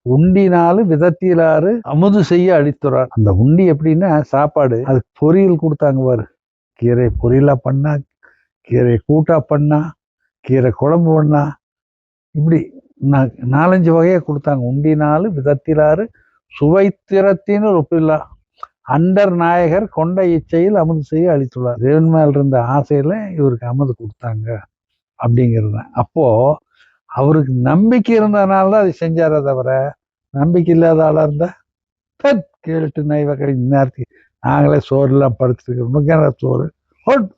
உண்டினாலு விதத்திலாறு அமுது செய்ய அளித்துறார். அந்த உண்டி எப்படின்னா சாப்பாடு, அது பொரியல் கொடுத்தாங்க பாரு, கீரை பொரியலா பண்ணா, கீரை கூட்டா பண்ணா, கீரை குழம்பு பண்ணா, இப்படி 4-5 வகையா கொடுத்தாங்க. உண்டினாலு விதத்திலாறு சுவைத்திறத்தின்னு ஒப்பில்லா அண்டர் நாயகர் கொண்ட இச்சையில் அமுது செய்ய அளித்துள்ளார். தேவன் மேல் இருந்த ஆசையில இவருக்கு அமுது கொடுத்தாங்க அப்படிங்கிறது. அப்போ அவருக்கு நம்பிக்கை இருந்ததுனால தான் அதை செஞ்சாரே தவிர, நம்பிக்கை இல்லாத ஆளா இருந்தா கேட்டு நைவ கடை நேரத்துக்கு நாங்களே சோறுலாம் படுத்துருக்கோம், சோறு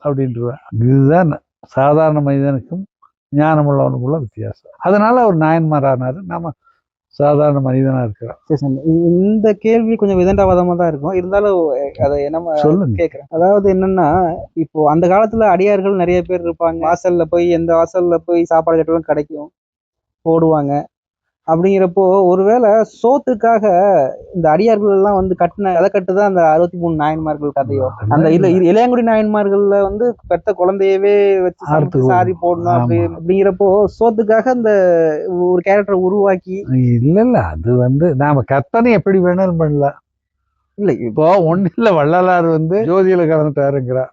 அப்படின்ட்டுருவேன். இதுதான் சாதாரண மனிதனுக்கும் ஞானமுள்ளவனுக்குள்ள வித்தியாசம். அதனால அவர் நாயன்மார் ஆனாரு, நாம சாதாரண மனிதனா இருக்கிறோம். இந்த கேள்வி கொஞ்சம் விதண்டாவாதமா தான் இருக்கும், இருந்தாலும் அதை நம்ம சொல்லுங்க கேட்கிறேன். அதாவது என்னன்னா, இப்போ அந்த காலத்துல அடியார்கள் நிறைய பேர் இருப்பாங்க. வாசல்ல போய் எந்த வாசல்ல போய் சாப்பாடு கேட்டாலும் கிடைக்கும், போடுவாங்க. அப்படிங்கிறப்போ ஒருவேளை சோத்துக்காக இந்த அடியார்கள் எல்லாம் வந்து கட்டின கதை கட்டுதான் அந்த 63 நாயன்மார்கள் கதையோ. அந்த இளையங்குடி நாயன்மார்கள்ல வந்து பெத்த குழந்தையவே வச்சு சாரி போடணும் அப்படிங்கிறப்போ சோத்துக்காக அந்த ஒரு கேரக்டரை உருவாக்கி, இல்ல அது வந்து நாம கற்பனை எப்படி வேணாலும் பண்ணலாம். இல்ல இப்போ ஒண்ணு இல்ல, வள்ளலார் வந்து ஜோதியில கலந்துட்டாருங்கிறா,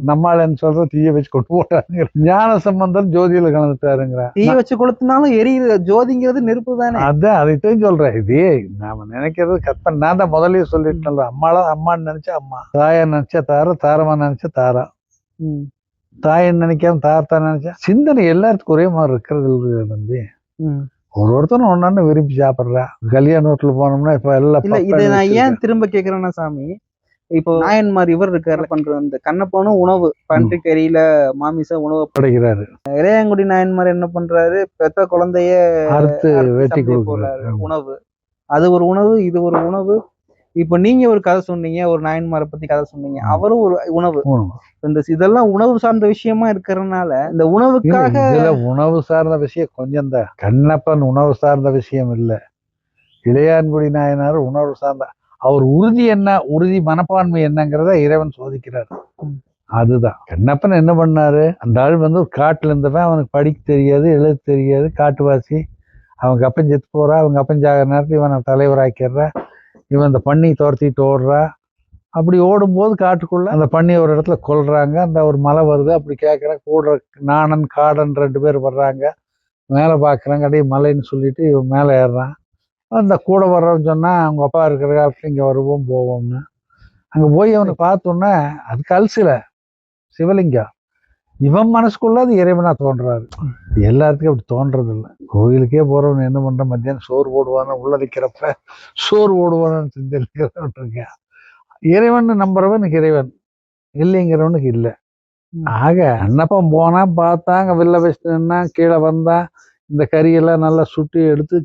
நம்மாளன்னு சொல்ற தீய வச்சு கொண்டு போட்டாருங்கிற, ஞான சம்பந்தம் ஜோதியில கலந்துட்டாருங்கிற. தீய வச்சு கொளுத்தினாலும் எரியுது, ஜோதிங்கிறது நெருப்பு தானே. அதான் அதைத்தான் சொல்றேன். இதே நாம நினைக்கிறது கற்பனை. நான் தான் முதல்லயே சொல்லிட்டு, அம்மான்னு நினைச்சா அம்மா, தாயா நினைச்சா தாரா, தாரமா நினைச்சா தாரா, தாயன்னு நினைக்காம தாரத்தான் நினைச்சா. சிந்தனை எல்லாத்துக்கும் ஒரே மாதிரி இருக்கிறது தம்பி. ஒருத்தரும் ஒன்னு விரும்பி சாப்பிடுறா. கல்யாண வீட்டுல போனோம்னா இப்ப எல்லாம் இதை நான் ஏன் திரும்ப கேக்குறேன்னா சாமி, இப்போ நாயன்மார் இவர் இருக்காரு பண்ற அந்த கண்ணப்பனும் உணவு பன்றி கறியில மாமிச உணவு படைக்கிறாரு. இளையங்குடி நாயன்மார் என்ன பண்றாரு, பெத்த குழந்தைய அறுத்து வெட்டி கொடுக்குறாரு உணவு. அது ஒரு உணவு, இது ஒரு உணவு. இப்ப நீங்க ஒரு கதை சொன்னீங்க, ஒரு நாயன்மாரை பத்தி கதை சொன்னீங்க, அவரும் ஒரு உணவு. இதெல்லாம் உணவு சார்ந்த விஷயமா இருக்கிறதுனால இந்த உணவுக்காக உணவு சார்ந்த விஷயம் கொஞ்சம் தான். கண்ணப்பன் உணவு சார்ந்த விஷயம் இல்ல, இளையான்குடி நாயனார் உணவு சார்ந்த. அவர் உறுதி என்ன, உறுதி மனப்பான்மை என்னங்கிறத இறைவன் சோதிக்கிறார். அதுதான் கண்ணப்பன் என்ன பண்ணாரு, அந்த ஆள் வந்து ஒரு காட்டுல இருந்தவன், அவனுக்கு படிக்க தெரியாது, எழுத தெரியாது, காட்டுவாசி. அவங்க அப்பன் செத்து போறா, அவங்க அப்பன் ஜாகிற நேரத்தில் இவனை தலைவராக்கிறா, இவன் அந்த பண்ணி துரத்திட்டு ஓடுறா. அப்படி ஓடும்போது காட்டுக்குள்ள அந்த பண்ணி ஒரு இடத்துல கொல்றாங்க. அந்த ஒரு மலை வருது, அப்படி கேட்குற கூட நாணன் காடன் 2 பேர் வர்றாங்க. மேலே பார்க்குறாங்க, அப்படியே மலைன்னு சொல்லிட்டு இவன் மேலே ஏறுறான். அந்த கூட வர்றவன்னு சொன்னா அவங்க அப்பா இருக்கிற காலத்துல இங்க வருவோம் போவோம்னு. அங்க போய் அவனை பார்த்தோன்னா அது கல்சில சிவலிங்கம். இவன் மனசுக்குள்ள அது இறைவனா தோன்றாரு. எல்லாத்துக்கும் அப்படி தோன்றது இல்லை. கோயிலுக்கே போறவன் என்ன பண்ற, மத்தியானம் சோறு போடுவானு உள்ள நிற்கிறப்ப சோறு போடுவானு செஞ்சிருக்க. இறைவன் நம்புறவனுக்கு இறைவன், இல்லைங்கிறவனுக்கு இல்லை. ஆக அன்னப்பம் போனா பார்த்தாங்க, வில்ல வச்சுன்னா கீழே வந்தா இந்த கறியெல்லாம் நல்லா சுட்டி எடுத்து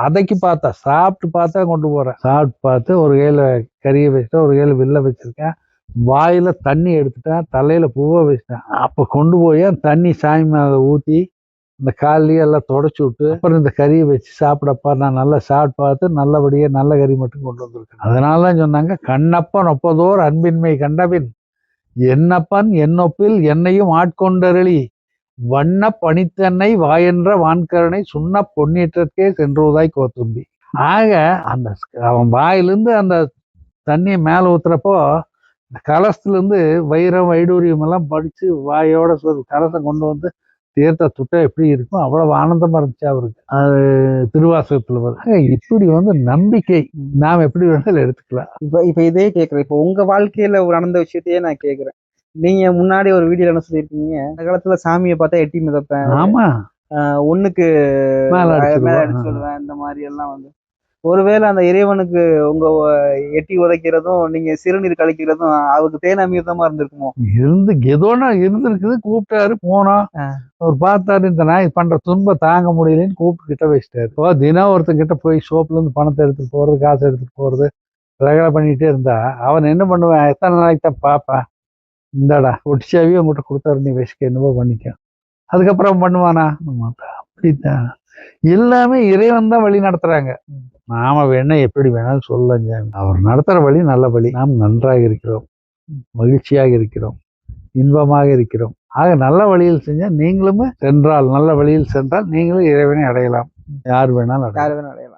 அதைக்கு பார்த்தா, சாப்பிட்டு பார்த்தா கொண்டு போறேன். சாப்பிட்டு பார்த்து ஒரு கையில கறியை வச்சுட்டேன், ஒரு கையில வில்ல வச்சிருக்கேன், வாயில தண்ணி எடுத்துட்டேன், தலையில பூவை வச்சுட்டேன். அப்ப கொண்டு போய் தண்ணி சாமி மேல ஊத்தி இந்த காலையே எல்லாம் தொடச்சி விட்டு அப்புறம் இந்த கறியை வச்சு சாப்பிடப்பா. நான் நல்லா சாப்பிட்டு பார்த்து நல்லபடியா நல்ல கறி மட்டும் கொண்டு வந்திருக்கேன். அதனாலதான் சொன்னாங்க, கண்ணப்பன் ஒப்பதோர் அன்பின்மை கண்டபின் என்னப்பன் என்னொப்பில் என்னையும் ஆட்கொண்டருளி வண்ண பணித்தன்னை வாயென்ற வான்கரனை சுண்ண பொன்னீற்றற்கே சென்றுவதாய் கோத்தும்பி. ஆக அந்த அவன் வாயிலிருந்து அந்த தண்ணியை மேல ஊத்துறப்போ இந்த கலசத்துல இருந்து வைரம் வைடூரியம் எல்லாம் படிச்சு வாயோட கலசம் கொண்டு வந்து தீர்த்த துட்டை எப்படி இருக்கும், அவ்வளவு ஆனந்தமா இருந்துச்சு அவருக்கு. அது திருவாசகத்துல வருது. இப்படி வந்து நம்பிக்கை நாம் எப்படி வேணாலும் எடுத்துக்கலாம். இப்ப இதே கேட்கிறேன், இப்ப உங்க வாழ்க்கையில ஒரு நடந்த விஷயத்தையே நான் கேட்கிறேன். நீங்க முன்னாடி ஒரு வீடியோல என்ன சொல்லியிருக்கீங்க, அந்த காலத்துல சாமியை பார்த்தா எட்டி மிதப்பேன், ஆமா ஒண்ணுக்கு மேல அடிச்சு விடுவேன், இந்த மாதிரி எல்லாம் வந்து ஒருவேளை அந்த இறைவனுக்கு உங்க எட்டி உதைக்கிறதும் நீங்க சிறுநீர் கழிக்கிறதும் அவருக்கு தேன் அமிர்தமா இருந்திருக்குமோ? ஏதோனா இருந்திருக்குது, கூப்பிட்டாரு, போனோம். அவர் பார்த்தாரு, இந்த நாய் பண்ற துன்பம் தாங்க முடியலன்னு கூப்பிட்டு கிட்ட வச்சிட்டாரு. இப்போ தினம் ஒருத்தங்கிட்ட போய் சோப்புல இருந்து பணத்தை எடுத்துட்டு போறது, காசு எடுத்துட்டு போறது, ரகலை பண்ணிட்டே இருந்தா அவன் என்ன பண்ணுவான்? எத்தனை நாளைக்கு தான் பார்ப்பேன்? இந்தாடா ஒட்டிச்சாவே உங்ககிட்ட கொடுத்தாரு, நீ வச்சுக்க, என்னவோ பண்ணிக்க. அதுக்கப்புறம் பண்ணுவானா? மாட்டான். அப்படித்தான் எல்லாமே இறைவன் தான் வழி நடத்துறாங்க. நாம வேணா எப்படி வேணாலும் சொல்லலாம். அவர் நடத்துற வழி நல்ல வழி. நாம் நன்றாக இருக்கிறோம், மகிழ்ச்சியாக இருக்கிறோம், இன்பமாக இருக்கிறோம். ஆக நல்ல வழியில் செஞ்சா நீங்களும் சென்றால், நல்ல வழியில் சென்றால் நீங்களும் இறைவனை அடையலாம். யார் வேணாலும் அடையலாம்.